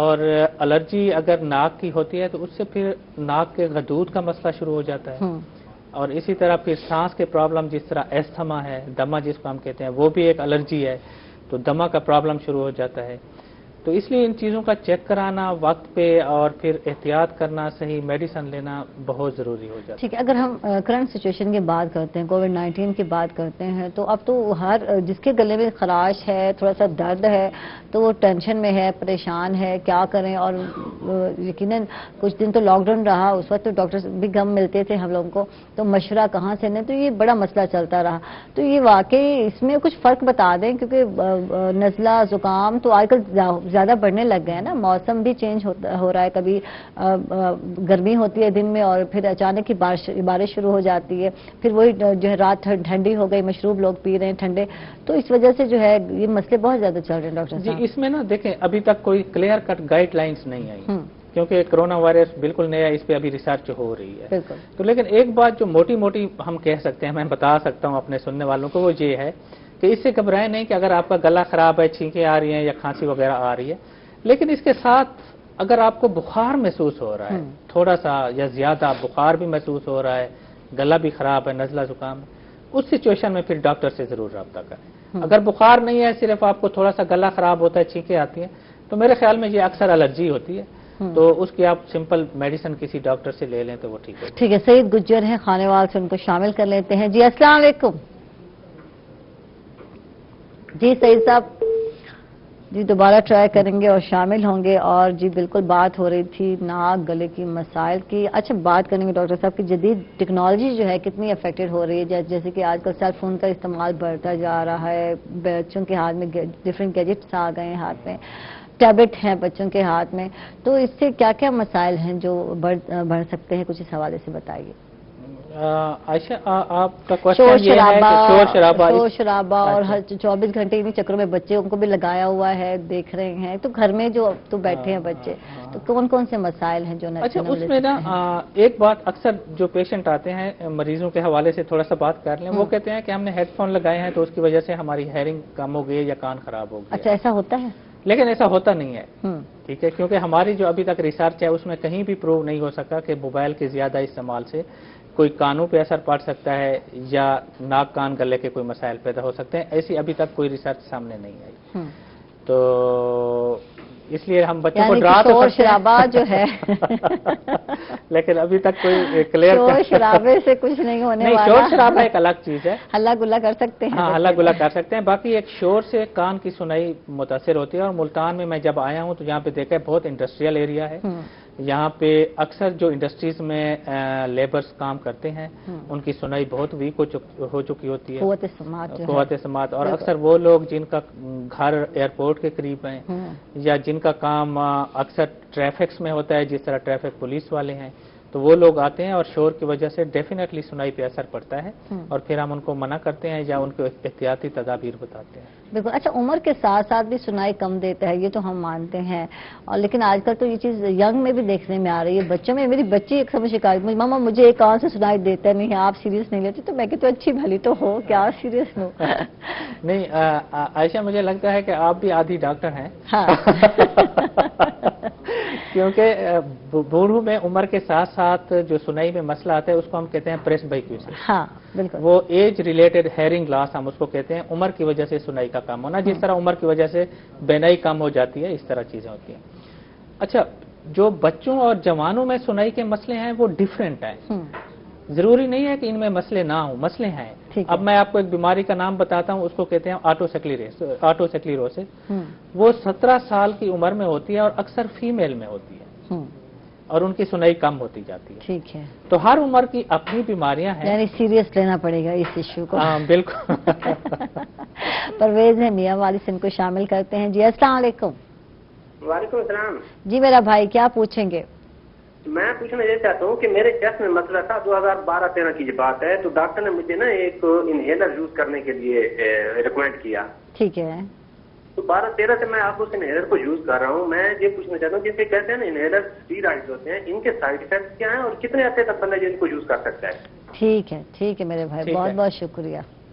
اور الرجی اگر ناک کی ہوتی ہے تو اس سے پھر ناک کے غدود کا مسئلہ شروع ہو جاتا ہے، اور اسی طرح پھر سانس کے پرابلم جس طرح ایستھما ہے، دمہ جس کو ہم کہتے ہیں، وہ بھی ایک الرجی ہے، تو دمہ کا پرابلم شروع ہو جاتا ہے. تو اس لیے ان چیزوں کا چیک کرانا وقت پہ اور پھر احتیاط کرنا، صحیح میڈیسن لینا بہت ضروری ہو جاتا ہے. ٹھیک ہے، اگر ہم کرنٹ سچویشن کی بات کرتے ہیں، کووڈ-19 کی بات کرتے ہیں، تو اب تو ہر جس کے گلے میں خراش ہے، تھوڑا سا درد ہے، تو وہ ٹینشن میں ہے، پریشان ہے، کیا کریں. اور یقیناً کچھ دن تو لاک ڈاؤن رہا، اس وقت تو ڈاکٹر بھی کم ملتے تھے ہم لوگوں کو، تو مشورہ کہاں سے لیں، تو یہ بڑا مسئلہ چلتا رہا. تو یہ واقعی اس میں کچھ فرق بتا دیں، کیونکہ نزلہ زکام تو آج کل زیادہ بڑھنے لگ گئے ہیں نا، موسم بھی چینج ہو رہا ہے، کبھی گرمی ہوتی ہے دن میں اور پھر اچانک ہی بارش شروع ہو جاتی ہے، پھر وہی جو ہے رات ٹھنڈی ہو گئی، مشروب لوگ پی رہے ہیں ٹھنڈے، تو اس وجہ سے جو ہے یہ مسئلے بہت زیادہ چل رہے ہیں ڈاکٹر صاحب. جی، اس میں نا دیکھیں ابھی تک کوئی کلیئر کٹ گائیڈ لائنز نہیں آئی، کیونکہ کرونا وائرس بالکل نیا، اس پہ ابھی ریسرچ ہو رہی ہے. تو لیکن ایک بات جو موٹی موٹی ہم کہہ سکتے ہیں، میں بتا سکتا ہوں اپنے سننے والوں کو، وہ یہ ہے کہ اس سے گھبرائیں نہیں کہ اگر آپ کا گلا خراب ہے، چھینکیں آ رہی ہیں یا کھانسی وغیرہ آ رہی ہے، لیکن اس کے ساتھ اگر آپ کو بخار محسوس ہو رہا ہے تھوڑا سا یا زیادہ، بخار بھی محسوس ہو رہا ہے، گلا بھی خراب ہے، نزلہ زکام، اس سچویشن میں پھر ڈاکٹر سے ضرور رابطہ کریں. اگر بخار نہیں ہے، صرف آپ کو تھوڑا سا گلا خراب ہوتا ہے، چھینکیں آتی ہیں، تو میرے خیال میں یہ اکثر الرجی ہوتی ہے، تو اس کی آپ سمپل میڈیسن کسی ڈاکٹر سے لے لیں تو وہ ٹھیک ہے. ٹھیک ہے، سعید گجر ہیں خانے وال سے، ان کو شامل کر لیتے ہیں. جی السلام علیکم. جی سعید صاحب، جی دوبارہ ٹرائی کریں گے اور شامل ہوں گے. اور جی بالکل بات ہو رہی تھی ناک گلے کی مسائل کی. اچھا بات کریں گے ڈاکٹر صاحب کی جدید ٹیکنالوجی جو ہے کتنی افیکٹڈ ہو رہی ہے، جیسے کہ آج کل سیل فون کا استعمال بڑھتا جا رہا ہے، بچوں کے ہاتھ میں ڈفرینٹ گیجٹس آ گئے ہیں، ہاتھ میں ٹیبلٹ ہیں بچوں کے ہاتھ میں، تو اس سے کیا کیا مسائل ہیں جو بڑھ سکتے ہیں، کچھ اس حوالے سے بتائیے. عائشہ آپ کا کوشچن یہ ہے کہ شور شرابہ اور ہر 24 گھنٹے انہیں چکروں میں بچے ان کو بھی لگایا ہوا ہے، دیکھ رہے ہیں، تو گھر میں جو تو بیٹھے ہیں بچے، تو کون کون سے مسائل ہیں جو اچھا اس میں نا ایک بات اکثر جو پیشنٹ آتے ہیں مریضوں کے حوالے سے تھوڑا سا بات کر لیں، وہ کہتے ہیں کہ ہم نے ہیڈ فون لگائے ہیں تو اس کی وجہ سے ہماری ہیئرنگ کم ہو گئی یا کان خراب ہو گیا. اچھا ایسا ہوتا ہے؟ لیکن ایسا ہوتا نہیں ہے، ٹھیک ہے، کیونکہ ہماری جو ابھی تک ریسرچ ہے اس میں کہیں بھی پروو نہیں ہو سکا کہ موبائل کے زیادہ استعمال سے کوئی کانوں پہ اثر پڑ سکتا ہے یا ناک کان گلے کے کوئی مسائل پیدا ہو سکتے ہیں. ایسی ابھی تک کوئی ریسرچ سامنے نہیں آئی، تو اس لیے ہم بچوں کو ڈرا تو شرابہ جو ہے لیکن ابھی تک کوئی کلیئر شور شرابے سے کچھ نہیں ہونے والا. شور شرابہ ایک الگ چیز ہے، ہلا گلا کر سکتے ہیں، ہاں ہلا گلا کر سکتے ہیں. باقی ایک شور سے کان کی سنائی متاثر ہوتی ہے. اور ملتان میں جب آیا ہوں تو یہاں پہ دیکھا ہے بہت انڈسٹریل ایریا ہے، یہاں پہ اکثر جو انڈسٹریز میں لیبرز کام کرتے ہیں ان کی سنائی بہت ویک ہو چکی ہوتی ہے، قوت سماعت. اور اکثر وہ لوگ جن کا گھر ایئرپورٹ کے قریب ہیں یا جن کا کام اکثر ٹریفکس میں ہوتا ہے، جس طرح ٹریفک پولیس والے ہیں، تو وہ لوگ آتے ہیں اور شور کی وجہ سے ڈیفینیٹلی سنائی پہ اثر پڑتا ہے، اور پھر ہم ان کو منع کرتے ہیں یا ان کو احتیاطی تدابیر بتاتے ہیں. بالکل. اچھا عمر کے ساتھ ساتھ بھی سنائی کم دیتا ہے، یہ تو ہم مانتے ہیں، اور لیکن آج کل تو یہ چیز ینگ میں بھی دیکھنے میں آ رہی ہے. بچوں میں میری بچی ایک سمجھ شکایت، ماما مجھے ایک کان سے سنائی دیتا نہیں ہے، آپ سیریس نہیں لیتے، تو میں کہ تو اچھی بھلی تو ہو، کیا سیریس ہو. نہیں عائشہ، مجھے لگتا ہے کہ آپ بھی آدھی ڈاکٹر ہیں، کیونکہ بوڑھوں میں عمر کے ساتھ ساتھ جو سنائی میں مسئلہ آتا ہے اس کو ہم کہتے ہیں پریس بائیکوسس. ہاں بالکل، وہ ایج ریلیٹڈ ہیئرنگ لاس ہم اس کو کہتے ہیں. عمر کی وجہ سے سنائی کا کم ہونا، جس طرح عمر کی وجہ سے بینائی کم ہو جاتی ہے، اس طرح چیزیں ہوتی ہیں. اچھا جو بچوں اور جوانوں میں سنائی کے مسئلے ہیں وہ ڈیفرنٹ ہیں، ضروری نہیں ہے کہ ان میں مسئلے نہ ہوں، مسئلے ہیں. اب میں آپ کو ایک بیماری کا نام بتاتا ہوں، اس کو کہتے ہیں آٹو سیکلیروسس. وہ 17 سال کی عمر میں ہوتی ہے اور اکثر فیمیل میں ہوتی ہے، اور ان کی سنائی کم ہوتی جاتی ہے. ٹھیک ہے، تو ہر عمر کی اپنی بیماریاں ہیں، یعنی سیریس لینا پڑے گا اس ایشو کو. ہاں بالکل. پرویز ہے میاں والی سے، ان کو شامل کرتے ہیں. جی السلام علیکم. وعلیکم السلام. جی میرا بھائی کیا پوچھیں گے؟ میں پوچھنا یہ چاہتا ہوں کہ میرے چیسٹ میں مسئلہ تھا، 2012-13 کی یہ بات ہے، تو ڈاکٹر نے مجھے نا ایک انہیلر یوز کرنے کے لیے ریکمینڈ کیا. ٹھیک ہے، تو 12-13 سے میں آپ اس انہیلر کو یوز کر رہا ہوں. میں یہ پوچھنا چاہتا ہوں جیسے کہتے ہیں نا انہیلر اسٹیرائڈز ہوتے ہیں، ان کے سائڈ افیکٹس کیا ہیں اور کتنے عرصے تک بندہ ان کو یوز کر سکتا ہے؟ ٹھیک ہے میرے بھائی، بہت بہت شکریہ.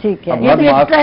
ٹھیک ہے،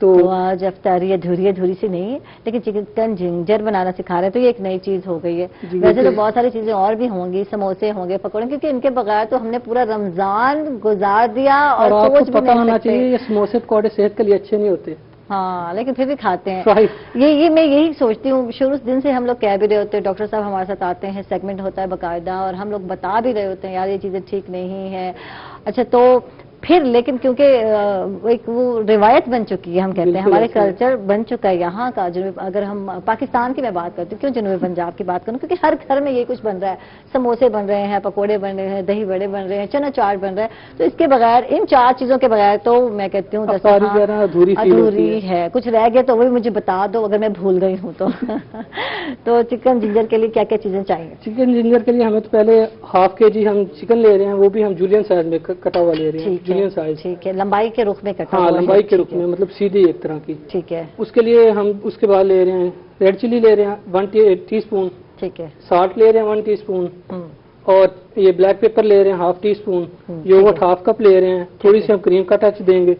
تو آج افطاری ادھوری سی نہیں ہے، لیکن چکن جنجر بنانا سکھا رہے ہیں، تو یہ ایک نئی چیز ہو گئی ہے۔ ویسے تو بہت ساری چیزیں اور بھی ہوں گی، سموسے ہوں گے، پکوڑے، کیونکہ ان کے بغیر تو ہم نے پورا رمضان گزار دیا اور سوچ بھی نہیں سکتے۔ یہ سموسے پکوڑے صحت کے لیے اچھے نہیں ہوتے، ہاں لیکن پھر بھی کھاتے ہیں۔ یہ میں یہی سوچتی ہوں، شروع دن سے ہم لوگ کہہ بھی رہے ہوتے ہیں، ڈاکٹر صاحب ہمارے ساتھ آتے ہیں، سیگمنٹ ہوتا ہے باقاعدہ، اور ہم لوگ بتا بھی رہے ہوتے ہیں یار یہ چیزیں ٹھیک نہیں ہیں۔ اچھا تو پھر لیکن کیونکہ ایک وہ روایت بن چکی ہے، ہم کہتے ہیں ہمارے کلچر بن چکا ہے یہاں کا، اگر ہم پاکستان کی میں بات کرتی ہوں، کیوں جنوبی پنجاب کی بات کروں، کیونکہ ہر گھر میں یہ کچھ بن رہا ہے، سموسے بن رہے ہیں، پکوڑے بن رہے ہیں، دہی بڑے بن رہے ہیں، چنا چاٹ بن رہا ہے، تو اس کے بغیر ان 4 چیزوں کے بغیر تو میں کہتی ہوں ادھوری ہے۔ کچھ رہ گیا تو وہی مجھے بتا دو اگر میں بھول گئی ہوں تو۔ تو چکن جنجر کے لیے کیا کیا چیزیں چاہیے؟ چکن جنجر کے لیے ہمیں تو پہلے ½ kg ہم چکن لے رہے ہیں، وہ بھی ہم جولین سائز میں کٹا ہوا لے رہے ہیں، جولین سائز، ٹھیک ہے، لمبائی کے رخ میں کٹا ہوا، ہاں لمبائی کے رخ میں، مطلب سیدھی ایک طرح کی، ٹھیک ہے۔ اس کے لیے ہم اس کے بعد لے رہے ہیں ریڈ چلی لے رہے ہیں 1 ٹی اسپون، ٹھیک ہے، سالٹ لے رہے ہیں 1 ٹی اسپون، اور یہ بلیک پیپر لے رہے ہیں ½ ٹی اسپون، یوگرٹ ½ کپ لے رہے ہیں، تھوڑی سی ہم کریم کا ٹچ دیں گے،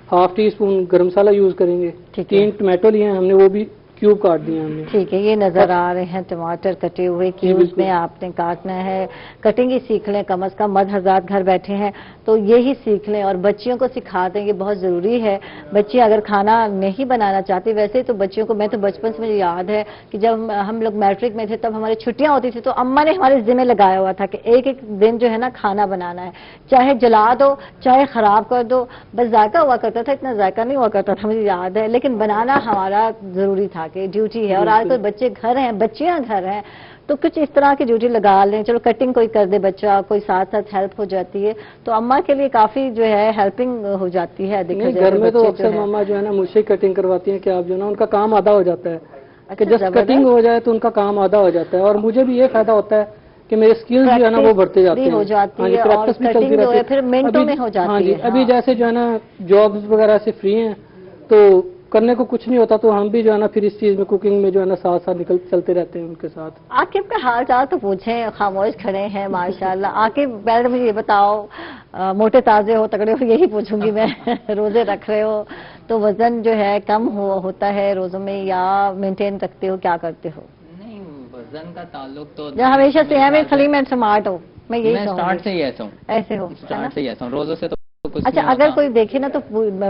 ½ ٹی اسپون گرم مسالہ یوز کریں گے، 3 ٹماٹو لیے ہیں ہم نے، وہ بھی کیوب کاٹ دیا ہم نے، ٹھیک ہے۔ یہ نظر آ رہے ہیں ٹماٹر کٹے ہوئے، کیوبز میں آپ نے کاٹنا ہے، کٹنگ ہی سیکھ لیں کم از کم، مرد حضرات گھر بیٹھے ہیں تو یہی سیکھ لیں اور بچیوں کو سکھا دیں، یہ بہت ضروری ہے۔ بچی اگر کھانا نہیں بنانا چاہتی، ویسے تو بچیوں کو، میں تو بچپن سے مجھے یاد ہے کہ جب ہم لوگ میٹرک میں تھے تب ہماری چھٹیاں ہوتی تھی تو اماں نے ہمارے ذمہ لگایا ہوا تھا کہ ایک دن جو ہے نا کھانا بنانا ہے، چاہے جلا دو چاہے خراب کر دو، بس ذائقہ ہوا کرتا تھا، اتنا ذائقہ نہیں ہوا کرتا تھا، مجھے یاد ہے، لیکن بنانا ہمارا ضروری تھا کہ ڈیوٹی ہے۔ اور آج کوئی بچے گھر ہیں، بچیاں گھر ہیں، تو کچھ اس طرح کی ڈیوٹی لگا لیں، چلو کٹنگ کوئی کر دے بچہ، کوئی ساتھ ساتھ ہیلپ ہو جاتی ہے، تو اماں کے لیے کافی جو ہے ہیلپنگ ہو جاتی ہے۔ گھر میں تو اکثر ماما جو ہے نا مجھ سے کٹنگ کرواتی ہیں کہ آپ جو ہے نا ان کا کام آدھا ہو جاتا ہے، کہ جس کٹنگ ہو جائے تو ان کا کام آدھا ہو جاتا ہے، اور مجھے بھی یہ فائدہ ہوتا ہے کہ میرے سکلز جو ہے نا وہ بڑھتے جاتے ہیں، پریکٹس بھی چلتی رہتی ہے، پھر منٹوں میں ہو جاتی ہے۔ ابھی جیسے جو ہے نا جابز وغیرہ سے فری ہیں تو کرنے کو کچھ نہیں ہوتا، تو ہم بھی جو ہے نا پھر اس چیز میں کوکنگ میں جو ہے نا ساتھ ساتھ چلتے رہتے ہیں ان کے ساتھ۔ عاقب کا حال چال تو پوچھیں، خاموش کھڑے ہیں ماشاءاللہ۔ عاقب پہلے مجھے یہ بتاؤ، موٹے تازے ہو تگڑے ہو، یہی پوچھوں گی میں، روزے رکھ رہے ہو تو وزن جو ہے کم ہوتا ہے روزوں میں یا مینٹین رکھتے ہو، کیا کرتے ہو؟ نہیں، وزن کا تعلق تو ہمیشہ سے ہے، میں سلیم اینڈ سمارٹ ہوں، میں یہی کہوں گی۔ اسٹارٹ سے ہی ایسا ہوں، ایسے ہو، اسٹارٹ سے ہی ایسا ہوں، روزوں سے تو اچھا اگر کوئی دیکھے نا تو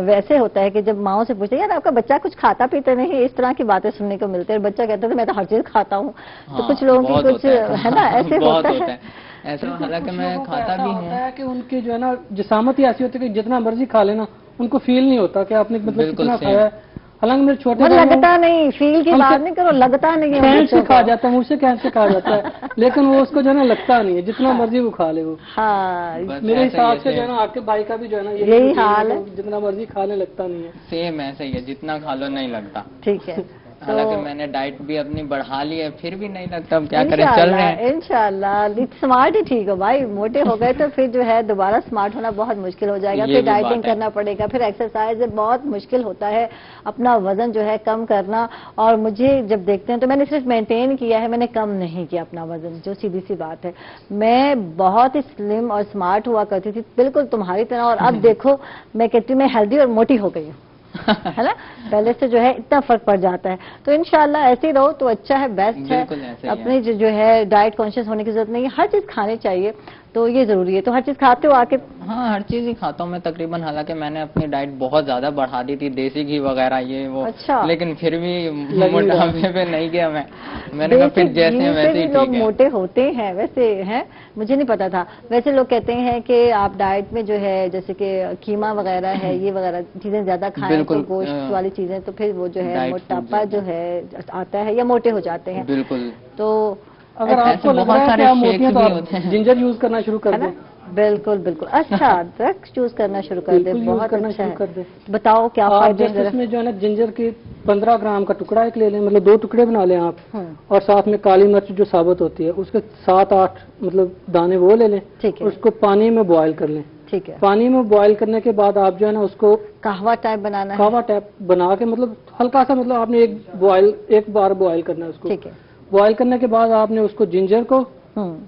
ویسے ہوتا ہے کہ جب ماؤں سے پوچھتے ہیں یار آپ کا بچہ کچھ کھاتا پیتا نہیں، اس طرح کی باتیں سننے کو ملتے ہیں، بچہ کہتا ہے میں تو ہر چیز کھاتا ہوں، تو کچھ لوگوں کی کچھ ہے نا ایسے ہوتا ہے ایسا، حالانکہ میں کھاتا بھی ہوں، کہ ان کی جو ہے نا جسامت ہی ایسی ہوتی ہے کہ جتنا مرضی کھا لینا ان کو فیل نہیں ہوتا کہ آپ نے مطلب کتنا کھایا ہے، حالانکہ میرے چھوٹے لگتا نہیں، فیل کی بات نہیں کرو، لگتا نہیں ہے، کہنے سے کھا جاتا ہے، مجھ سے کہنے سے کھا جاتا ہے، لیکن وہ اس کو جو ہے نا لگتا نہیں ہے، جتنا مرضی وہ کھا لے وہ۔ ہاں میرے حساب سے جو ہے نا آپ کے بھائی کا بھی جو ہے نا یہی حال ہے، جتنا مرضی کھا لے لگتا نہیں ہے، سیم ایسا ہی ہے، جتنا کھا لو نہیں لگتا، ٹھیک ہے۔ حالانکہ میں نے ڈائٹ بھی اپنی بڑھا لی ہے پھر بھی نہیں لگتا، اب کیا کریں، چل رہے ہیں انشاءاللہ۔ سمارٹ ہی ٹھیک ہو بھائی، موٹے ہو گئے تو پھر جو ہے دوبارہ سمارٹ ہونا بہت مشکل ہو جائے گا، پھر ڈائٹنگ کرنا پڑے گا، پھر ایکسرسائز، بہت مشکل ہوتا ہے اپنا وزن جو ہے کم کرنا۔ اور مجھے جب دیکھتے ہیں تو میں نے صرف مینٹین کیا ہے، میں نے کم نہیں کیا اپنا وزن، جو سیدھی سی بات ہے، میں بہت ہی سلم اور سمارٹ ہوا کرتی تھی بالکل تمہاری طرح، اور اب دیکھو میں کہتی ہوں میں ہیلدی اور موٹی ہو گئی ہوں، ہے نا، پہلے سے جو ہے اتنا فرق پڑ جاتا ہے، تو انشاءاللہ ایسے ہی رہو تو اچھا ہے، بیسٹ ہے۔ اپنی جو ہے ڈائٹ کانشیس ہونے کی ضرورت نہیں ہے، ہر چیز کھانی چاہیے، تو یہ ضروری ہے۔ تو ہر چیز کھاتے ہو آکے؟ ہاں ہر چیز ہی کھاتا ہوں میں تقریباً، حالانکہ میں نے اپنی ڈائٹ بہت زیادہ بڑھا دی تھی، دیسی گھی وغیرہ یہ وہ، لیکن پھر بھی موٹاپے پہ نہیں گیا میں نے کہا پھر جیسے ویسے ہی لوگ موٹے ہوتے ہیں، ویسے ہیں، مجھے نہیں پتا تھا، ویسے لوگ کہتے ہیں کہ آپ ڈائٹ میں جو ہے جیسے کہ قیمہ وغیرہ ہے، یہ وغیرہ چیزیں زیادہ کھائیں تو گوشت والی چیزیں، تو پھر وہ جو ہے موٹاپا جو ہے آتا ہے یا موٹے ہو جاتے ہیں۔ بالکل، تو اگر آپ کو لگ رہا ہے کہ آپ موٹی ہیں تو آپ جنجر یوز کرنا شروع کر دیں۔ بالکل بالکل، اچھا ڈرگس یوز کرنا شروع کر دیں، بہت اچھا ہے، بتاؤ کیا فائدے ہیں؟ اس میں جو ہے نا جنجر کی 15 گرام کا ٹکڑا ایک لے لیں، مطلب 2 ٹکڑے بنا لیں آپ، اور ساتھ میں کالی مرچ جو ثابت ہوتی ہے اس کے 7-8 مطلب دانے وہ لے لیں، اس کو پانی میں بوائل کر لیں، ٹھیک ہے، پانی میں بوائل کرنے کے بعد آپ جو ہے نا اس کو قہوہ ٹائپ بنانا ہے، قہوہ ٹائپ بنا کے مطلب ہلکا سا، مطلب آپ نے ایک بار بوائل کرنا ہے اس کو، ٹھیک ہے، بوائل کرنے کے بعد آپ نے اس کو جنجر کو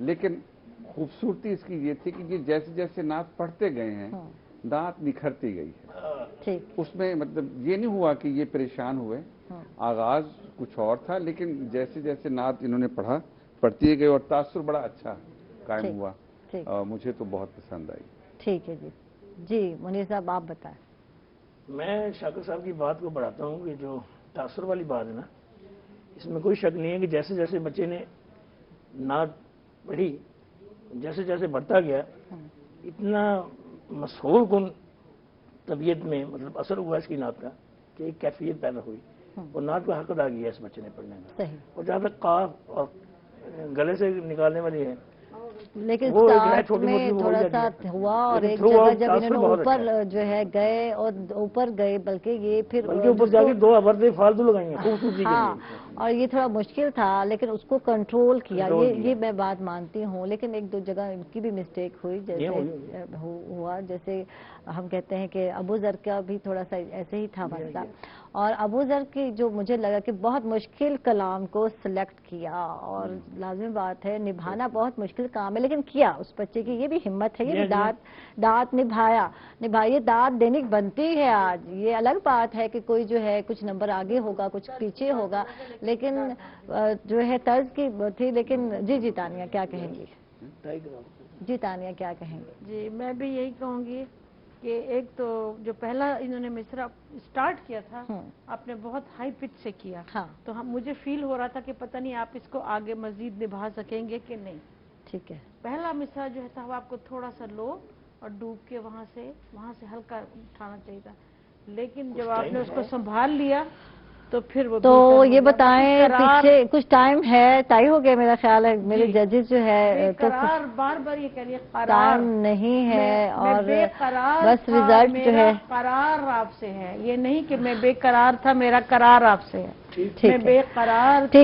لیکن خوبصورتی اس کی یہ تھی کہ یہ جیسے جیسے نعت پڑھتے گئے ہیں نعت نکھرتی گئی ہے. اس میں مطلب یہ نہیں ہوا کہ یہ پریشان ہوئے. آغاز کچھ اور تھا لیکن جیسے جیسے نعت انہوں نے پڑھتی گئی اور تاثر بڑا اچھا قائم ہوا. مجھے تو بہت پسند آئی. ٹھیک ہے جی منیر صاحب آپ بتائیں. میں شاکر صاحب کی بات کو بڑھاتا ہوں کہ جو تاثر والی بات ہے نا، اس میں کوئی شک نہیں ہے کہ جیسے جیسے بچے نے نعت پڑھی، جیسے جیسے بڑھتا گیا اتنا مسحور کن طبیعت میں مطلب اثر ہوا اس کی نعت کا کہ ایک کیفیت پیدا ہوئی اور نعت کا حق ادا کیا اس بچے نے پڑھنے میں. اور جہاں تک قاف اور گلے سے نکالنے والی ہے لیکن سٹارٹ میں تھوڑا سا ہوا اور ایک جگہ جب انہوں نے اوپر جو ہے گئے اور اوپر گئے بلکہ یہ پھر اوپر جا کے 2 عبارتیں فالتو لگائیں گے. ہاں اور یہ تھوڑا مشکل تھا لیکن اس کو کنٹرول کیا. یہ میں بات مانتی ہوں لیکن 1-2 جگہ ان کی بھی مسٹیک ہوئی جیسے ہوا جیسے ہم کہتے ہیں کہ ابو ذر کا بھی تھوڑا سا ایسے ہی تھا مسئلہ. اور ابو ذر کی جو مجھے لگا کہ بہت مشکل کلام کو سلیکٹ کیا اور لازمی بات ہے نبھانا بہت مشکل کام ہے لیکن کیا اس بچے کی یہ بھی ہمت ہے. یہ دانت نبھائیے دانت دینی بنتی ہے آج. یہ الگ بات ہے کہ کوئی جو ہے کچھ نمبر آگے ہوگا کچھ پیچھے ہوگا لیکن جو ہے طرز کی تھی. لیکن جی تانیہ کیا کہیں گی؟ جی تانیہ کیا کہیں گے؟ جی میں بھی یہی کہوں گی کہ ایک تو جو پہلا انہوں نے مصرع سٹارٹ کیا تھا آپ نے بہت ہائی پچ سے کیا تو مجھے فیل ہو رہا تھا کہ پتہ نہیں آپ اس کو آگے مزید نبھا سکیں گے کہ نہیں. ٹھیک ہے. پہلا مصرع جو ہے وہ آپ کو تھوڑا سا لو اور ڈوب کے وہاں سے ہلکا اٹھانا چاہیے تھا لیکن جب آپ نے اس کو سنبھال لیا تو پھر وہ تو یہ بتائیں پیچھے کچھ ٹائم ہے ٹائی ہو گیا میرا خیال ہے میرے ججز جو ہے تو بار بار یہ کہہ رہی ہے ٹائم نہیں ہے اور بس رزلٹ جو ہے قرار آپ سے ہے. یہ نہیں کہ میں بے قرار تھا میرا قرار آپ سے ہے. ٹھیک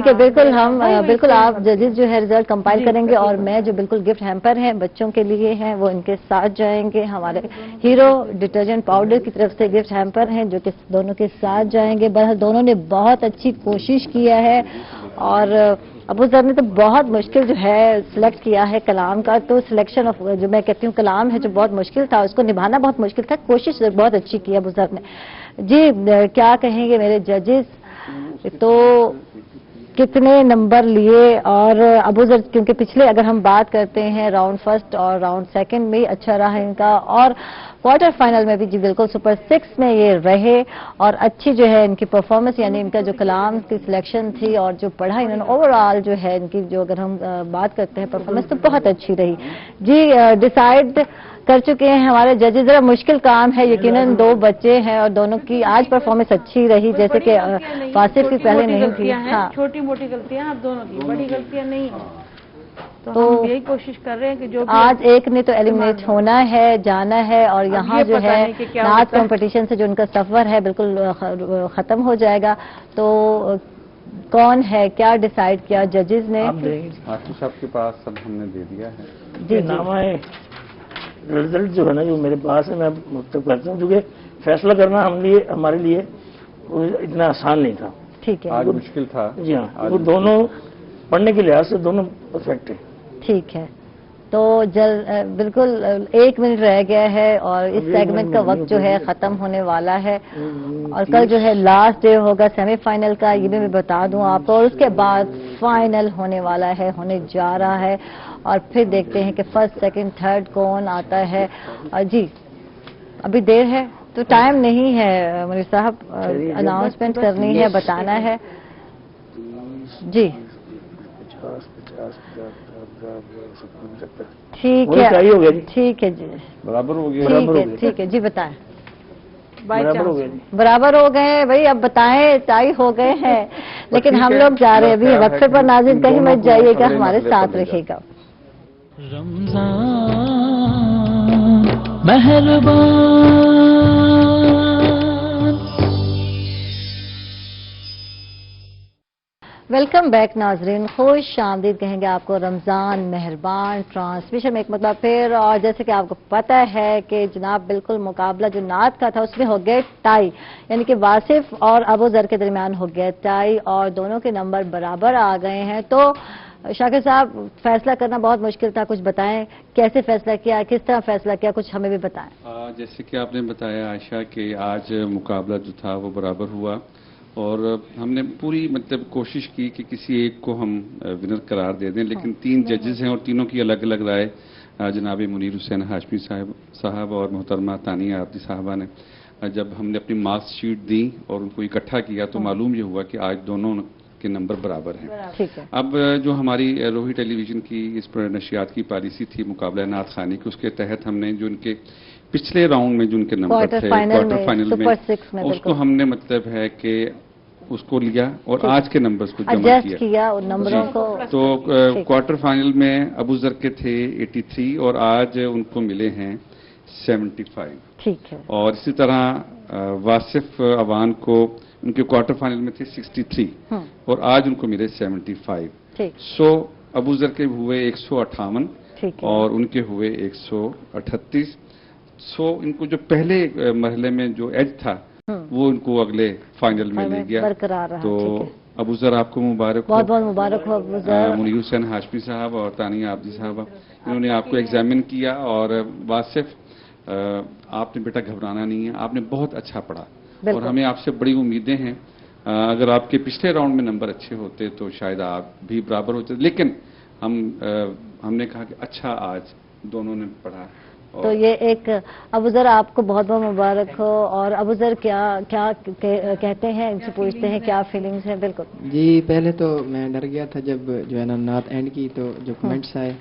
ہے بالکل ہم بالکل آپ ججز جو ہے رزلٹ کمپائل کریں گے اور میں جو بالکل گفٹ ہیمپر ہیں بچوں کے لیے ہیں وہ ان کے ساتھ جائیں گے. ہمارے ہیرو ڈٹرجنٹ پاؤڈر کی طرف سے گفٹ ہیمپر ہیں جو کہ دونوں کے ساتھ جائیں گے. بہرحال دونوں نے بہت اچھی کوشش کیا ہے اور ابو ذر نے تو بہت مشکل جو ہے سلیکٹ کیا ہے کلام کا. تو سلیکشن آف جو میں کہتی ہوں کلام ہے جو بہت مشکل تھا اس کو نبھانا بہت مشکل تھا. کوشش بہت اچھی کی ابو ذر نے. جی کیا کہیں گے میرے ججز؟ تو کتنے نمبر لیے اور ابو ذر کیونکہ پچھلے اگر ہم بات کرتے ہیں راؤنڈ فرسٹ اور راؤنڈ سیکنڈ میں اچھا رہا ان کا اور کوارٹر فائنل میں بھی جی بالکل سپر 6 میں یہ رہے اور اچھی جو ہے ان کی پرفارمنس یعنی ان کا جو کلام کی سلیکشن تھی اور جو پڑھا انہوں نے اوور آل جو ہے ان کی جو اگر ہم بات کرتے ہیں پرفارمنس تو بہت اچھی رہی. جی ڈیسائیڈ کر چکے ہیں ہمارے ججز. ذرا مشکل کام ہے یقیناً 2 بچے ہیں اور دونوں کی آج پرفارمنس اچھی رہی جیسے کہ فاصف کی پہلے نہیں تھی. چھوٹی موٹی غلطیاں آپ دونوں کی بڑی غلطیاں نہیں ہیں تو ہم یہی کوشش کر رہے ہیں کہ جو آج ایک نے تو ایلیمنیٹ ہونا ہے جانا ہے اور یہاں جو ہے نعت کمپٹیشن سے جو ان کا سفر ہے بالکل ختم ہو جائے گا. تو کون ہے کیا ڈیسائیڈ کیا ججز نے؟ عاطف صاحب کے پاس سب ہم نے دے دیا ہے. جی نامہ رزلٹ جو ہے نا جو میرے پاس ہے میں مکتب کرتا ہوں کیونکہ فیصلہ کرنا ہمارے لیے اتنا آسان نہیں تھا. ٹھیک ہے آج مشکل تھا. جی ہاں وہ دونوں پڑھنے کے لحاظ سے دونوں پرفیکٹ ہیں. ٹھیک ہے تو بالکل 1 منٹ رہ گیا ہے اور اس سیگمنٹ کا وقت جو ہے ختم ہونے والا ہے اور کل جو ہے لاسٹ ڈے ہوگا سیمی فائنل کا. یہ بھی میں بتا دوں آپ کو اور اس کے بعد فائنل ہونے والا ہے ہونے جا رہا ہے اور پھر دیکھتے ہیں کہ فرسٹ سیکنڈ تھرڈ کون آتا ہے. جی ابھی دیر ہے تو ٹائم نہیں ہے منیر صاحب اناؤنسمنٹ کرنی ہے بتانا ہے. جی ٹھیک ہے ٹھیک ہے جی برابر ہو گیا. ٹھیک ہے جی بتائیں. برابر ہو گئے بھائی اب بتائیں ٹائی ہو گئے ہیں لیکن ہم لوگ جا رہے ہیں ابھی وقفے پر. ناظرین کہیں مت جائیے گا ہمارے ساتھ رہے گا. رمضان مہربان. ویلکم بیک ناظرین خوش آمدید کہیں گے آپ کو رمضان مہربان ٹرانسمیشن میں ایک مرتبہ پھر. اور جیسے کہ آپ کو پتہ ہے کہ جناب بالکل مقابلہ جو نعت کا تھا اس میں ہو گیا ٹائی یعنی کہ واصف اور ابو ذر کے درمیان ہو گیا ٹائی اور دونوں کے نمبر برابر آ گئے ہیں. تو شاکر صاحب فیصلہ کرنا بہت مشکل تھا، کچھ بتائیں کیسے فیصلہ کیا، کس طرح فیصلہ کیا، کچھ ہمیں بھی بتائیں۔ جیسے کہ آپ نے بتایا عائشہ کہ آج مقابلہ جو تھا وہ برابر ہوا، اور ہم نے پوری کوشش کی کہ کسی ایک کو ہم ونر قرار دے دیں، لیکن 3 ججز ہیں اور تینوں کی الگ الگ رائے جناب منیر حسین ہاشمی صاحب اور محترمہ تانیہ عابدی صاحبہ نے جب ہم نے اپنی مارکس شیٹ دی اور ان کو اکٹھا کیا تو معلوم یہ ہوا کہ آج دونوں کے نمبر برابر ہیں۔ اب جو ہماری روہی ٹیلی ویژن کی اس پر نشریات کی پالیسی تھی مقابلہ نعت خوانی کی، اس کے تحت ہم نے جو ان کے پچھلے راؤنڈ میں جو ان کے نمبر تھے کوارٹر فائنل میں اس کو ہم نے ہے کہ اس کو لیا اور آج کے نمبرز کو جمع کیا نمبروں کو۔ تو کوارٹر فائنل میں ابو ذر کے تھے 83 اور آج ان کو ملے ہیں 75۔ ٹھیک ہے۔ اور اسی طرح واصف عوان کو ان کے کوارٹر فائنل میں تھے 63 اور آج ان کو ملے 75۔ سو ابو ذر کے ہوئے 158 اور ان کے ہوئے 138۔ سو ان کو جو پہلے مرحلے میں جو ایج تھا وہ ان کو اگلے فائنل میں لے گیا۔ تو ابو ذر آپ کو مبارک ہو، بہت بہت مبارک ہو ابو ذر۔ منیر حسین ہاشمی صاحب اور تانیہ عابدی صاحبہ انہوں نے آپ کو ایگزامن کیا، اور واصف آپ نے بیٹا گھبرانا نہیں ہے، آپ نے بہت اچھا پڑھا اور ہمیں آپ سے بڑی امیدیں ہیں۔ اگر آپ کے پچھلے راؤنڈ میں نمبر اچھے ہوتے تو شاید آپ بھی برابر ہوتے، لیکن ہم نے کہا کہ اچھا آج دونوں نے پڑھا۔ تو یہ ایک ابو ذر آپ کو بہت بہت مبارک ہو۔ اور ابو ذر کیا کہتے ہیں، ان سے پوچھتے ہیں کیا فیلنگز ہیں؟ بالکل جی، پہلے تو میں ڈر گیا تھا جب جو ہے نا نعت اینڈ کی تو جو کمنٹس آئے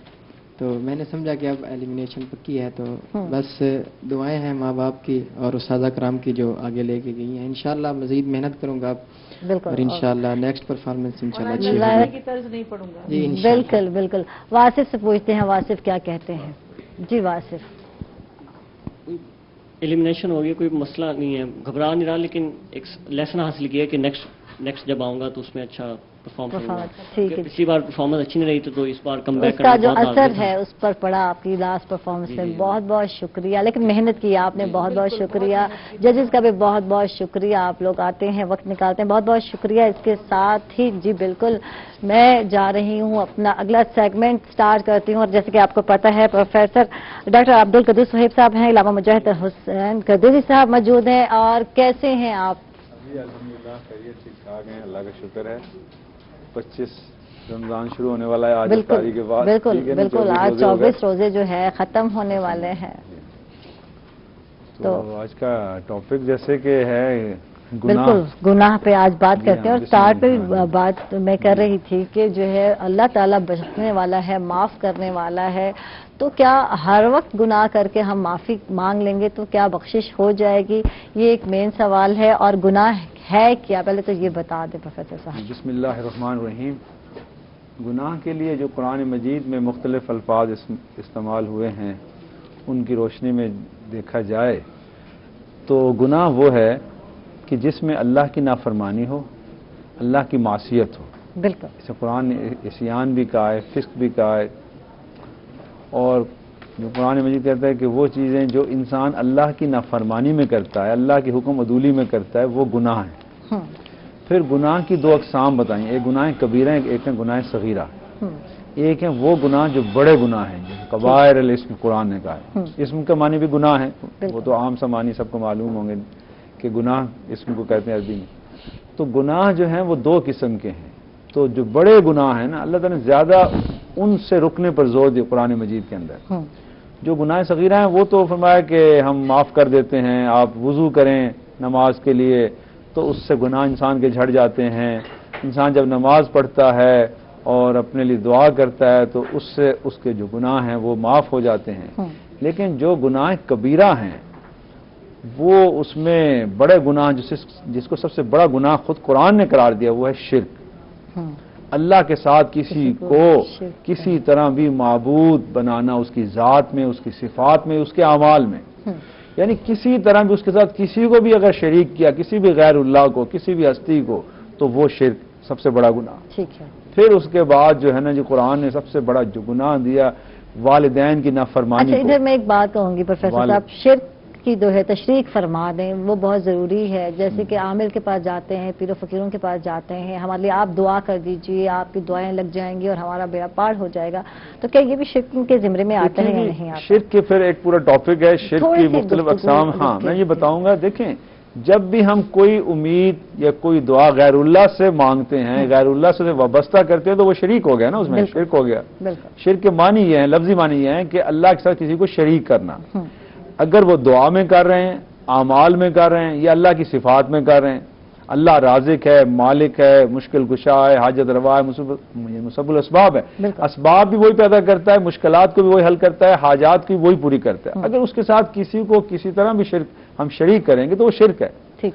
تو میں نے سمجھا کہ اب ایلیمینیشن پکی ہے، تو بس دعائیں ہیں ماں باپ کی اور اساتذہ کرام کی جو آگے لے کے گئی ہیں۔ انشاءاللہ مزید محنت کروں گا اور انشاءاللہ نیکسٹ پرفارمنس انشاءاللہ اچھی ہوگی کی طرز نہیں پڑوں گا۔ جی بالکل بالکل۔ واصف سے پوچھتے ہیں، واصف کیا کہتے ہیں؟ جی واصف۔ ایلیمینیشن ہو گیا، کوئی مسئلہ نہیں ہے، گھبرا نہیں رہا، لیکن ایک لیسن حاصل کیا کہ نیکسٹ جب آؤں گا تو اس میں اچھا پرفارم کروں گا۔ پچھلی بار پرفارمنس اچھی نہیں رہی تو اس بار کم بیک کرنا اس کا جو اثر ہے اس پر پڑا آپ کی لاسٹ پرفارمنس میں۔ بہت بہت شکریہ، لیکن محنت کی آپ نے، بہت بہت شکریہ۔ ججز کا بھی بہت بہت شکریہ، آپ لوگ آتے ہیں وقت نکالتے ہیں، بہت بہت شکریہ۔ اس کے ساتھ ہی جی بالکل میں جا رہی ہوں اپنا اگلا سیگمنٹ سٹارٹ کرتی ہوں، اور جیسے کہ آپ کو پتہ ہے پروفیسر ڈاکٹر عبدالقدوس صہیب صاحب ہیں، علامہ مجاہد حسین قدوری صاحب موجود ہیں۔ اور کیسے ہیں آپ؟ جی الحمدللہ خیریت ٹھیک ٹھاک ہیں، اللہ کا شکر ہے۔ 25 رمضان شروع ہونے والا ہے آج افطاری کے بعد۔ بالکل بالکل، آج 24 روزے جو ہے ختم ہونے والے ہیں۔ تو آج کا ٹاپک جیسے کہ ہے بالکل گناہ پہ آج بات کرتے ہیں، اور سٹارٹ پہ بات میں کر رہی تھی کہ جو ہے اللہ تعالیٰ بخشنے والا ہے، معاف کرنے والا ہے، تو کیا ہر وقت گناہ کر کے ہم معافی مانگ لیں گے تو کیا بخشش ہو جائے گی؟ یہ ایک مین سوال ہے۔ اور گناہ ہے کیا، پہلے تو یہ بتا دیں پروفیسر صاحب۔ بسم اللہ الرحمن الرحیم۔ گناہ کے لیے جو قرآن مجید میں مختلف الفاظ استعمال ہوئے ہیں ان کی روشنی میں دیکھا جائے تو گناہ وہ ہے کہ جس میں اللہ کی نافرمانی ہو، اللہ کی معصیت ہو۔ بالکل، اسے قرآن نے عصیان بھی کہا ہے، فسق بھی کہا ہے، اور جو قرآن مجید کہتا ہے کہ وہ چیزیں جو انسان اللہ کی نافرمانی میں کرتا ہے، اللہ کی حکم عدولی میں کرتا ہے، وہ گناہ ہے۔ پھر گناہ کی 2 اقسام بتائیں، ایک گناہ کبیرہ ہے، ایک ہے گناہ صغیرہ۔ ایک ہے وہ گناہ جو بڑے گناہ ہیں، جیسے کبائر الاسم قرآن نے کہا ہے۔ اسم کا معنی بھی گناہ ہے، وہ تو عام سا معنی سب کو معلوم ہوں گے کہ گناہ اسم کو کہتے ہیں عربی میں۔ تو گناہ جو ہیں وہ 2 قسم کے ہیں۔ تو جو بڑے گناہ ہیں نا، اللہ تعالیٰ نے زیادہ ان سے رکنے پر زور دیا قرآن مجید کے اندر۔ جو گناہ صغیرہ ہیں وہ تو فرمایا کہ ہم معاف کر دیتے ہیں، آپ وضو کریں نماز کے لیے تو اس سے گناہ انسان کے جھڑ جاتے ہیں۔ انسان جب نماز پڑھتا ہے اور اپنے لیے دعا کرتا ہے تو اس سے اس کے جو گناہ ہیں وہ معاف ہو جاتے ہیں۔ لیکن جو گناہ کبیرہ ہیں وہ اس میں بڑے گناہ جس کو سب سے بڑا گناہ خود قرآن نے قرار دیا وہ ہے شرک۔ اللہ کے ساتھ کسی کو کسی طرح بھی معبود بنانا، اس کی ذات میں، اس کی صفات میں، اس کے اعمال میں، یعنی کسی طرح بھی اس کے ساتھ کسی کو بھی اگر شریک کیا، کسی بھی غیر اللہ کو، کسی بھی ہستی کو، تو وہ شرک سب سے بڑا گناہ۔ ٹھیک ہے۔ پھر اس کے بعد جو ہے نا جو قرآن نے سب سے بڑا جو گناہ دیا والدین کی نافرمانی۔ اچھا ادھر میں ایک بات کہوں گی پروفیسر صاحب، شرک کی جو ہے تشریح فرما دیں، وہ بہت ضروری ہے. جیسے کہ عامل کے پاس جاتے ہیں، پیر و فقیروں کے پاس جاتے ہیں، ہمارے لیے آپ دعا کر دیجئے، آپ کی دعائیں لگ جائیں گی اور ہمارا بیڑا پار ہو جائے گا. تو کیا یہ بھی شرک کے زمرے میں آتا ہے یا نہیں آتا؟ شرک کے پھر ایک پورا ٹاپک ہے، شرک کی مختلف اقسام. ہاں میں یہ بتاؤں گا. دیکھیں جب بھی ہم کوئی امید یا کوئی دعا غیر اللہ سے مانگتے ہیں، غیر اللہ سے وابستہ کرتے ہیں، تو وہ شریک ہو گیا نا، اس میں شرک ہو گیا. شرک کے معنی یہ ہے، لفظی معنی یہ ہے کہ اللہ کے ساتھ کسی کو شریک کرنا. اگر وہ دعا میں کر رہے ہیں، اعمال میں کر رہے ہیں، یا اللہ کی صفات میں کر رہے ہیں. اللہ رازق ہے، مالک ہے، مشکل کشا ہے، حاجت روا ہے، مسبب الاسباب ہے. اسباب بھی وہی پیدا کرتا ہے، مشکلات کو بھی وہی حل کرتا ہے، حاجات کی وہی پوری کرتا ہے. اگر اس کے ساتھ کسی کو کسی طرح بھی ہم شریک کریں گے تو وہ شرک ہے.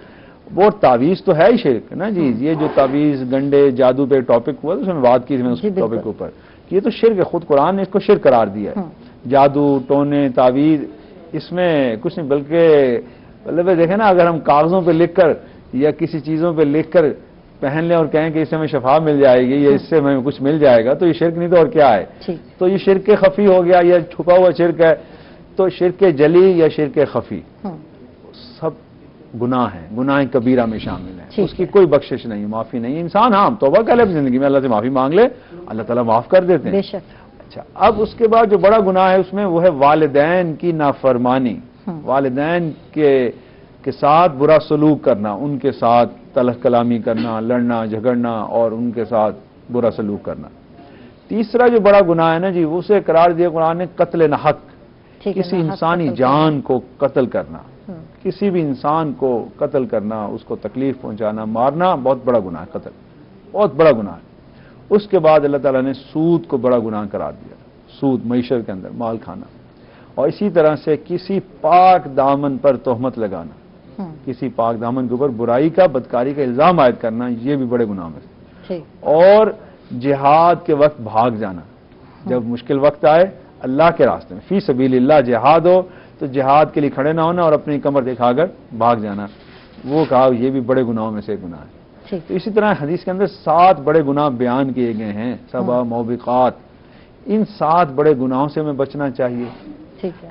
وہ تعویذ تو ہے ہی شرک نا جی. یہ جو تعویذ گنڈے جادو پہ ٹاپک ہوا تو اس میں بات کی تھی میں اس ٹاپک کے اوپر. یہ تو شرک ہے، خود قرآن نے اس کو شرک قرار دیا ہے. جادو ٹونے تعویذ اس میں کچھ نہیں، بلکہ مطلب دیکھیں نا، اگر ہم کاغذوں پہ لکھ کر یا کسی چیزوں پہ لکھ کر پہن لیں اور کہیں کہ اس سے ہمیں شفا مل جائے گی یا اس سے ہمیں کچھ مل جائے گا، تو یہ شرک نہیں تو اور کیا ہے. تو یہ شرک خفی ہو گیا، یا چھپا ہوا شرک ہے. تو شرک جلی یا شرک خفی سب گناہ ہیں، گناہ کبیرہ میں شامل ہیں. اس کی کوئی بخشش نہیں، معافی نہیں. انسان ہاں توبہ کر لے زندگی میں، اللہ سے معافی مانگ لے، اللہ تعالیٰ معاف کر دیتے ہیں. اچھا اب اس کے بعد جو بڑا گناہ ہے اس میں وہ ہے والدین کی نافرمانی. والدین کے ساتھ برا سلوک کرنا، ان کے ساتھ تلخ کلامی کرنا، لڑنا جھگڑنا اور ان کے ساتھ برا سلوک کرنا. تیسرا جو بڑا گناہ ہے نا جی، اسے قرار دیا قرآن نے قتل نحق. کسی انسانی جان کو قتل کرنا، کسی بھی انسان کو قتل کرنا، اس کو تکلیف پہنچانا، مارنا بہت بڑا گناہ ہے. قتل بہت بڑا گناہ ہے. اس کے بعد اللہ تعالیٰ نے سود کو بڑا گناہ قرار دیا. سود معیشت کے اندر مال کھانا. اور اسی طرح سے کسی پاک دامن پر تہمت لگانا، کسی پاک دامن کے اوپر برائی کا بدکاری کا الزام عائد کرنا، یہ بھی بڑے گناہ میں سے. اور جہاد کے وقت بھاگ جانا. جب مشکل وقت آئے اللہ کے راستے میں، فی سبیل اللہ جہاد ہو تو جہاد کے لیے کھڑے نہ ہونا اور اپنی کمر دکھا کر بھاگ جانا، وہ کہا یہ بھی بڑے گناہوں میں سے گناہ ہے. تو اسی طرح حدیث کے اندر 7 بڑے گناہ بیان کیے گئے ہیں. سبع موبقات. ان 7 بڑے گناہوں سے ہمیں بچنا چاہیے.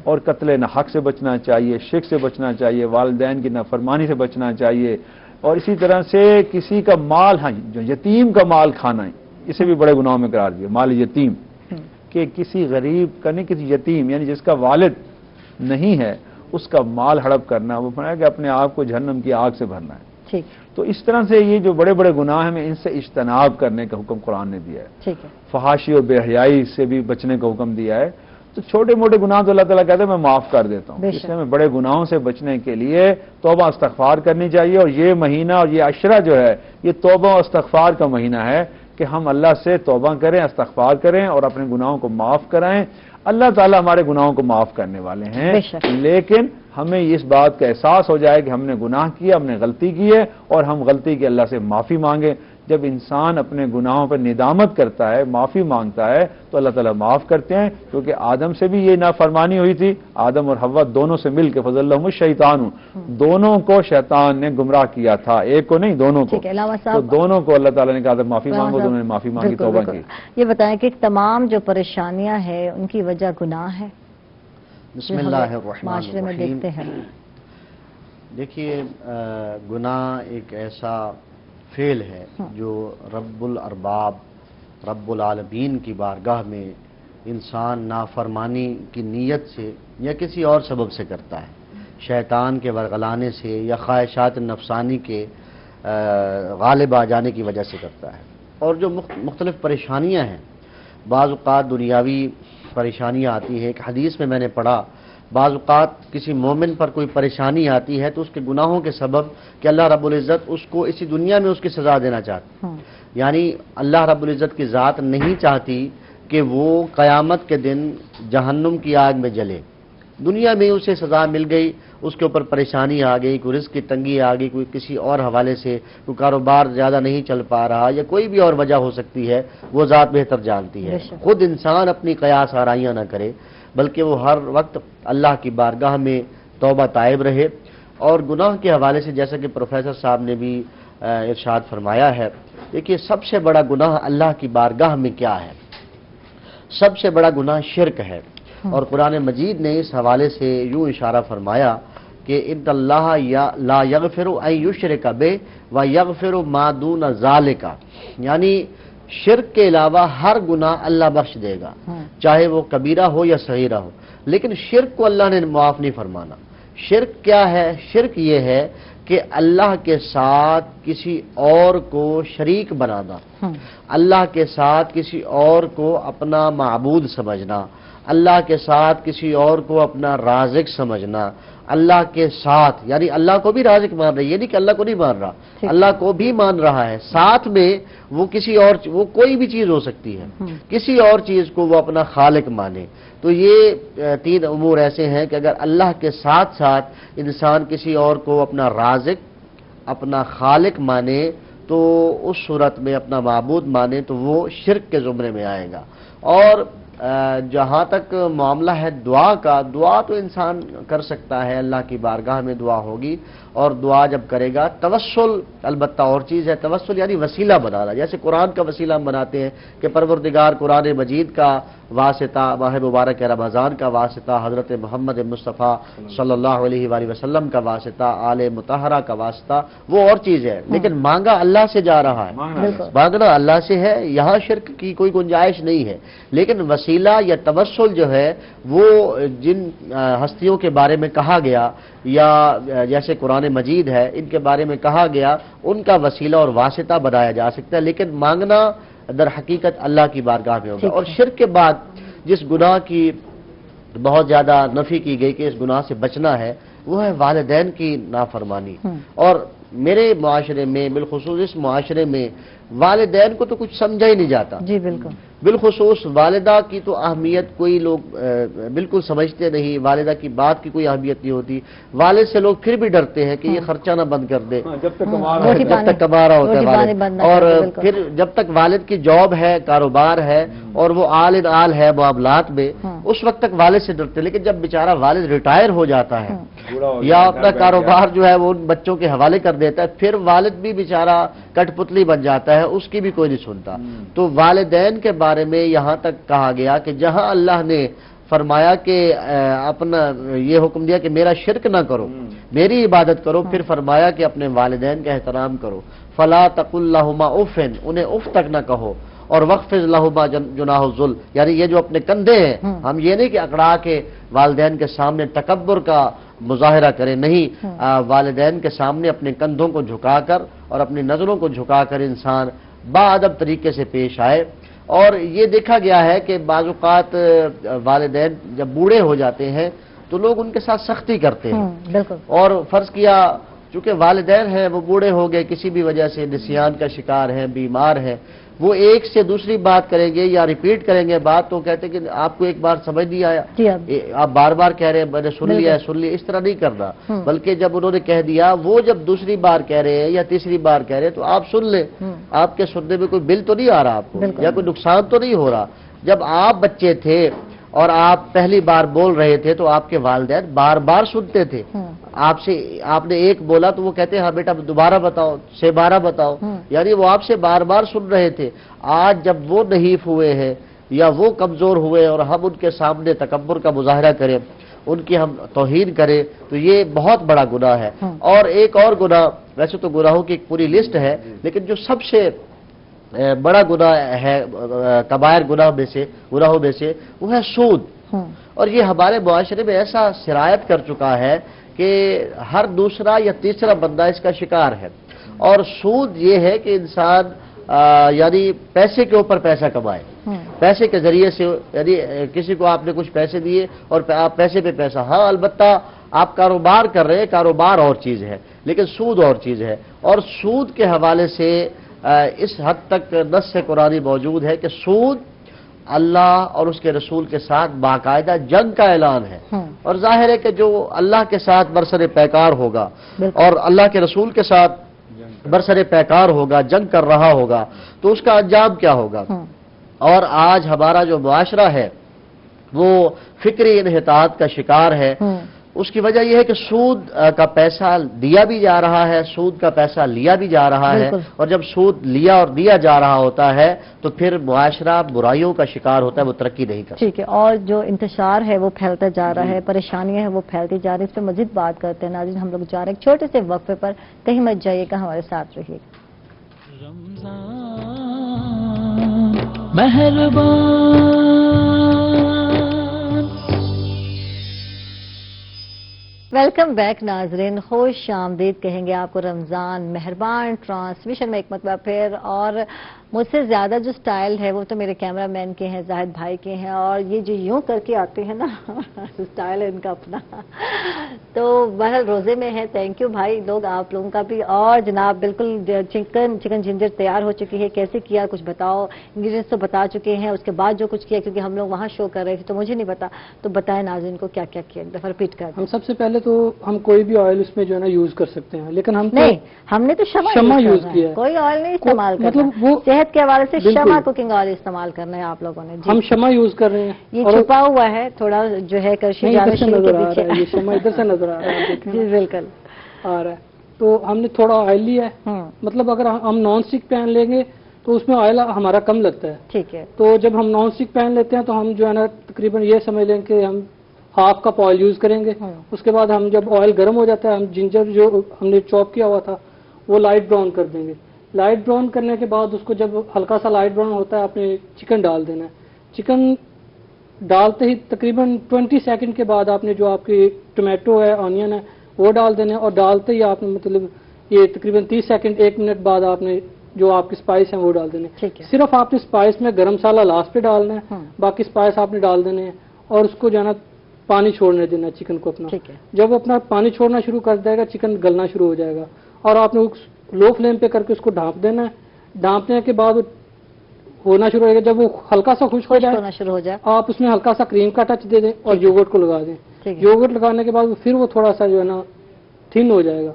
اور قتل نحق سے بچنا چاہیے، شرک سے بچنا چاہیے، والدین کی نافرمانی سے بچنا چاہیے. اور اسی طرح سے کسی کا مال، ہاں جو یتیم کا مال کھانا ہے، اسے بھی بڑے گناہوں میں قرار دیا. مال یتیم کہ کسی غریب کا نہیں، کسی یتیم یعنی جس کا والد نہیں ہے اس کا مال ہڑپ کرنا، وہ فرمایا کہ اپنے آپ کو جہنم کی آگ سے بھرنا ہے. تو اس طرح سے یہ جو بڑے بڑے گناہ ہیں، ہمیں ان سے اجتناب کرنے کا حکم قرآن نے دیا ہے. فحاشی اور بے حیائی سے بھی بچنے کا حکم دیا ہے. تو چھوٹے موٹے گناہ تو اللہ تعالیٰ کہتے ہیں میں معاف کر دیتا ہوں. اس لیے ہمیں بڑے گناہوں سے بچنے کے لیے توبہ استغفار کرنی چاہیے. اور یہ مہینہ اور یہ عشرہ جو ہے یہ توبہ و استغفار کا مہینہ ہے کہ ہم اللہ سے توبہ کریں، استغفار کریں اور اپنے گناہوں کو معاف کرائیں. اللہ تعالیٰ ہمارے گناہوں کو معاف کرنے والے ہیں، لیکن ہمیں اس بات کا احساس ہو جائے کہ ہم نے گناہ کیا، ہم نے غلطی کی ہے اور ہم غلطی کی اللہ سے معافی مانگیں. جب انسان اپنے گناہوں پر ندامت کرتا ہے، معافی مانگتا ہے تو اللہ تعالیٰ معاف کرتے ہیں. کیونکہ آدم سے بھی یہ نافرمانی ہوئی تھی، آدم اور حوا دونوں سے مل کے فضلہم الشیطان، دونوں کو شیطان نے گمراہ کیا تھا، ایک کو نہیں دونوں کو. تو دونوں کو اللہ تعالیٰ نے کہا تھا معافی مانگو، تو انہوں نے معافی مانگی، توبہ کی. یہ بتائیں کہ تمام جو پریشانیاں ہیں ان کی وجہ گناہ ہے. بسم اللہ الرحمن معاشرے میں دیکھتے ہیں. دیکھیے گناہ ایک ایسا فعل ہے جو رب الارباب رب العالمین کی بارگاہ میں انسان نافرمانی کی نیت سے یا کسی اور سبب سے کرتا ہے، شیطان کے ورغلانے سے یا خواہشات نفسانی کے غالب آ جانے کی وجہ سے کرتا ہے. اور جو مختلف پریشانیاں ہیں، بعض اوقات دنیاوی پریشانیاں آتی ہے. ایک حدیث میں نے پڑھا بعض اوقات کسی مومن پر کوئی پریشانی آتی ہے تو اس کے گناہوں کے سبب کہ اللہ رب العزت اس کو اسی دنیا میں اس کی سزا دینا چاہتا ہے. یعنی اللہ رب العزت کی ذات نہیں چاہتی کہ وہ قیامت کے دن جہنم کی آگ میں جلے. دنیا میں اسے سزا مل گئی، اس کے اوپر پریشانی آ گئی، کوئی رزق کی تنگی آ گئی، کوئی کسی اور حوالے سے کوئی کاروبار زیادہ نہیں چل پا رہا یا کوئی بھی اور وجہ ہو سکتی ہے، وہ ذات بہتر جانتی ہے. خود انسان اپنی قیاس آرائیاں نہ کرے بلکہ وہ ہر وقت اللہ کی بارگاہ میں توبہ طائب رہے. اور گناہ کے حوالے سے جیسا کہ پروفیسر صاحب نے بھی ارشاد فرمایا ہے، دیکھیے سب سے بڑا گناہ اللہ کی بارگاہ میں کیا ہے؟ سب سے بڑا گناہ شرک ہے. اور قرآن مجید نے اس حوالے سے یوں اشارہ فرمایا کہ ان اللہ لا یغفر ان یشرک بہ و یغفر ما دون ذالک، یعنی شرک کے علاوہ ہر گناہ اللہ بخش دے گا، چاہے وہ کبیرہ ہو یا صغیرہ ہو، لیکن شرک کو اللہ نے معاف نہیں فرمانا۔ شرک کیا ہے؟ شرک یہ ہے کہ اللہ کے ساتھ کسی اور کو شریک بنانا، اللہ کے ساتھ کسی اور کو اپنا معبود سمجھنا، اللہ کے ساتھ کسی اور کو اپنا رازق سمجھنا، اللہ کے ساتھ یعنی اللہ کو بھی رازق مان رہا ہے، یہ نہیں کہ اللہ کو نہیں مان رہا، اللہ کو بھی مان رہا ہے، ساتھ میں وہ کسی اور وہ کوئی بھی چیز ہو سکتی ہے، کسی اور چیز کو وہ اپنا خالق مانے۔ تو یہ تین امور ایسے ہیں کہ اگر اللہ کے ساتھ ساتھ انسان کسی اور کو اپنا رازق اپنا خالق مانے تو اس صورت میں اپنا معبود مانے تو وہ شرک کے زمرے میں آئے گا۔ اور جہاں تک معاملہ ہے دعا کا، دعا تو انسان کر سکتا ہے، اللہ کی بارگاہ میں دعا ہوگی، اور دعا جب کرے گا توسل البتہ اور چیز ہے، توسل یعنی وسیلہ بنانا، جیسے قرآن کا وسیلہ ہم بناتے ہیں کہ پروردگار قرآن مجید کا واسطہ، ماہ مبارک رمضان کا واسطہ، حضرت محمد مصطفیٰ صلی اللہ علیہ وآلہ وسلم کا واسطہ، آل مطہرہ کا واسطہ، وہ اور چیز ہے، لیکن مانگا اللہ سے جا رہا ہے، مانگنا اللہ سے ہے، یہاں شرک کی کوئی گنجائش نہیں ہے، لیکن وسیلہ یا توسل جو ہے وہ جن ہستیوں کے بارے میں کہا گیا یا جیسے قرآن مجید ہے ان کے بارے میں کہا گیا، ان کا وسیلہ اور واسطہ بنایا جا سکتا ہے، لیکن مانگنا در حقیقت اللہ کی بارگاہ میں ہوگا۔ اور شرک کے بعد جس گناہ کی بہت زیادہ نفی کی گئی کہ اس گناہ سے بچنا ہے وہ ہے والدین کی نافرمانی۔ اور میرے معاشرے میں بالخصوص اس معاشرے میں والدین کو تو کچھ سمجھا ہی نہیں جاتا، جی بالکل، بالخصوص والدہ کی تو اہمیت کوئی لوگ بالکل سمجھتے نہیں، والدہ کی بات کی کوئی اہمیت نہیں ہوتی، والد سے لوگ پھر بھی ڈرتے ہیں کہ یہ خرچہ نہ بند کر دے جب تک کما رہا ہوتا ہے والد، اور پھر جب تک والد کی جاب ہے، کاروبار ہے اور وہ آل ان آل ہے معاملات میں، اس وقت تک والد سے ڈرتے، لیکن جب بیچارہ والد ریٹائر ہو جاتا ہے یا اپنا کاروبار جو ہے وہ ان بچوں کے حوالے کر دیتا ہے، پھر والد بھی بیچارہ کٹ پتلی بن جاتا ہے، اس کی بھی کوئی نہیں سنتا۔ تو والدین کے بارے میں یہاں تک کہا گیا کہ جہاں اللہ نے فرمایا کہ اپنا یہ حکم دیا کہ میرا شرک نہ کرو، میری عبادت کرو، پھر فرمایا کہ اپنے والدین کا احترام کرو، فلا تقل لہما اف، انہیں اف تک نہ کہو، اور واخفض لہما جناح الذل، یعنی یہ جو اپنے کندھے ہیں، ہم یہ نہیں کہ اکڑا کے والدین کے سامنے تکبر کا مظاہرہ کریں، نہیں، والدین کے سامنے اپنے کندھوں کو جھکا کر اور اپنی نظروں کو جھکا کر انسان باادب طریقے سے پیش آئے۔ اور یہ دیکھا گیا ہے کہ بعض اوقات والدین جب بوڑھے ہو جاتے ہیں تو لوگ ان کے ساتھ سختی کرتے ہیں، اور فرض کیا چونکہ والدین ہیں وہ بوڑھے ہو گئے، کسی بھی وجہ سے نسیان کا شکار ہیں، بیمار ہیں، وہ ایک سے دوسری بات کریں گے یا ریپیٹ کریں گے بات تو کہتے ہیں کہ آپ کو ایک بار سمجھ نہیں آیا، آپ بار بار کہہ رہے ہیں میں نے سن لیا، اس طرح نہیں کرنا، بلکہ جب انہوں نے کہہ دیا وہ جب دوسری بار کہہ رہے ہیں یا تیسری بار کہہ رہے ہیں تو آپ سن لیں، آپ کے سننے میں کوئی بل تو نہیں آ رہا آپ کو یا کوئی نقصان تو نہیں ہو رہا۔ جب آپ بچے تھے اور آپ پہلی بار بول رہے تھے تو آپ کے والدین بار بار سنتے تھے، آپ نے ایک بولا تو وہ کہتے ہیں ہاں بیٹا دوبارہ بتاؤ، 12 بتاؤ، یعنی وہ آپ سے بار بار سن رہے تھے۔ آج جب وہ نحیف ہوئے ہیں یا وہ کمزور ہوئے اور ہم ان کے سامنے تکبر کا مظاہرہ کریں، ان کی ہم توہین کریں تو یہ بہت بڑا گناہ ہے۔ اور ایک اور گناہ، ویسے تو گناہوں کی ایک پوری لسٹ ہے لیکن جو سب سے بڑا گناہ ہے کبائر گناہوں میں سے وہ ہے سود، اور یہ ہمارے معاشرے میں ایسا سرایت کر چکا ہے کہ ہر دوسرا یا تیسرا بندہ اس کا شکار ہے۔ اور سود یہ ہے کہ انسان یعنی پیسے کے اوپر پیسہ کمائے، پیسے کے ذریعے سے، یعنی کسی کو آپ نے کچھ پیسے دیے اور آپ پیسے پہ پیسہ، ہاں البتہ آپ کاروبار کر رہے ہیں، کاروبار اور چیز ہے لیکن سود اور چیز ہے۔ اور سود کے حوالے سے اس حد تک نص قرآنی موجود ہے کہ سود اللہ اور اس کے رسول کے ساتھ باقاعدہ جنگ کا اعلان ہے، اور ظاہر ہے کہ جو اللہ کے ساتھ برسر پیکار ہوگا اور اللہ کے رسول کے ساتھ برسر پیکار ہوگا، جنگ کر رہا ہوگا تو اس کا انجام کیا ہوگا۔ اور آج ہمارا جو معاشرہ ہے وہ فکری انحطاط کا شکار ہے۔ اس کی وجہ یہ ہے کہ سود کا پیسہ دیا بھی جا رہا ہے، سود کا پیسہ لیا بھی جا رہا ہے، اور جب سود لیا اور دیا جا رہا ہوتا ہے تو پھر معاشرہ برائیوں کا شکار ہوتا ہے، وہ ترقی نہیں کرتا۔ ٹھیک ہے، اور جو انتشار ہے وہ پھیلتا جا رہا ہے، پریشانیاں ہیں وہ پھیلتی جا رہی ہیں، اس پہ مزید بات کرتے ہیں۔ ناظرین ہم لوگ جا رہے ہیں ایک چھوٹے سے وقفے پر، کہیں مت جائیے گا، ہمارے ساتھ رہیے گا۔ ویلکم بیک ناظرین، خوش آمدید کہیں گے آپ کو رمضان مہربان ٹرانسمیشن میں ایک مرتبہ پھر۔ اور مجھ سے زیادہ جو سٹائل ہے وہ تو میرے کیمرہ مین کے ہیں، زاہد بھائی کے ہیں، اور یہ جو یوں کر کے آتے ہیں نا سٹائل ہے ان کا اپنا، تو بہرحال روزے میں ہے۔ تھینک یو بھائی لوگ، آپ لوگوں کا بھی۔ اور جناب بالکل چکن جنجر تیار ہو چکی ہے، کیسے کیا کچھ بتاؤ؟ انگریڈینٹس تو بتا چکے ہیں، اس کے بعد جو کچھ کیا کیونکہ ہم لوگ وہاں شو کر رہے تھے تو مجھے نہیں پتا، تو بتائیں ناظرین کو کیا کیا کیا، ایک دفعہ ریپیٹ کر دیں۔ ہم سب سے پہلے تو ہم کوئی بھی آئل اس میں جو ہے نا یوز کر سکتے ہیں، لیکن ہم نے تو شمع یوز کیا ہے، کوئی آئل نہیں استعمال کرنا، مطلب وہ صحت کے حوالے سے شمع کوکنگ آئل استعمال کرنا ہے آپ لوگوں نے۔ ہم شمع یوز کر رہے ہیں، یہ چھپا ہوا ہے تھوڑا جو ہے کرشی جانے کے پیچھے، یہ شمع ادھر سے نظر آ رہا ہے، جی بالکل آ رہا ہے۔ تو ہم نے تھوڑا آئل لیا ہے، مطلب اگر ہم نان اسٹک پین لیں گے تو اس میں آئل ہمارا کم لگتا ہے، ٹھیک ہے۔ تو جب ہم نان اسٹک پین لیتے ہیں تو ہم جو ہے نا تقریباً یہ سمجھ لیں کہ ہم ہاف کپ آئل یوز کریں گے۔ اس کے بعد ہم جب آئل گرم ہو جاتا ہے ہم جنجر جو ہم نے چاپ کیا ہوا تھا وہ لائٹ براؤن کر دیں گے۔ لائٹ براؤن کرنے کے بعد اس کو جب ہلکا سا لائٹ براؤن ہوتا ہے آپ نے چکن ڈال دینا ہے۔ چکن ڈالتے ہی تقریباً 20 سیکنڈ کے بعد آپ نے جو آپ کی ٹومیٹو ہے، آنین ہے، وہ ڈال دینا ہے، اور ڈالتے ہی آپ نے مطلب یہ تقریباً 30 سیکنڈ 1 منٹ بعد آپ نے جو آپ کے اسپائس ہیں وہ ڈال دینے۔ صرف آپ نے اسپائس میں گرم مسالہ لاسٹ پہ ڈالنا ہے، باقی اسپائس آپ نے ڈال دینے ہیں، اور اس کو جو ہے نا پانی چھوڑنے دینا ہے چکن کو اپنا۔ جب اپنا پانی چھوڑنا شروع کر دے گا چکن گلنا شروع ہو جائے گا، اور آپ نے لو فلیم پہ کر کے اس کو ڈھانپ دینا ہے۔ ڈھانپنے کے بعد ہونا شروع ہو جائے گا، جب وہ ہلکا سا خشک ہو جائے آپ اس میں ہلکا سا کریم کا ٹچ دے دیں اور یوگرٹ کو لگا دیں۔ یوگرٹ لگانے کے بعد پھر وہ تھوڑا سا جو ہے نا تھن ہو جائے گا،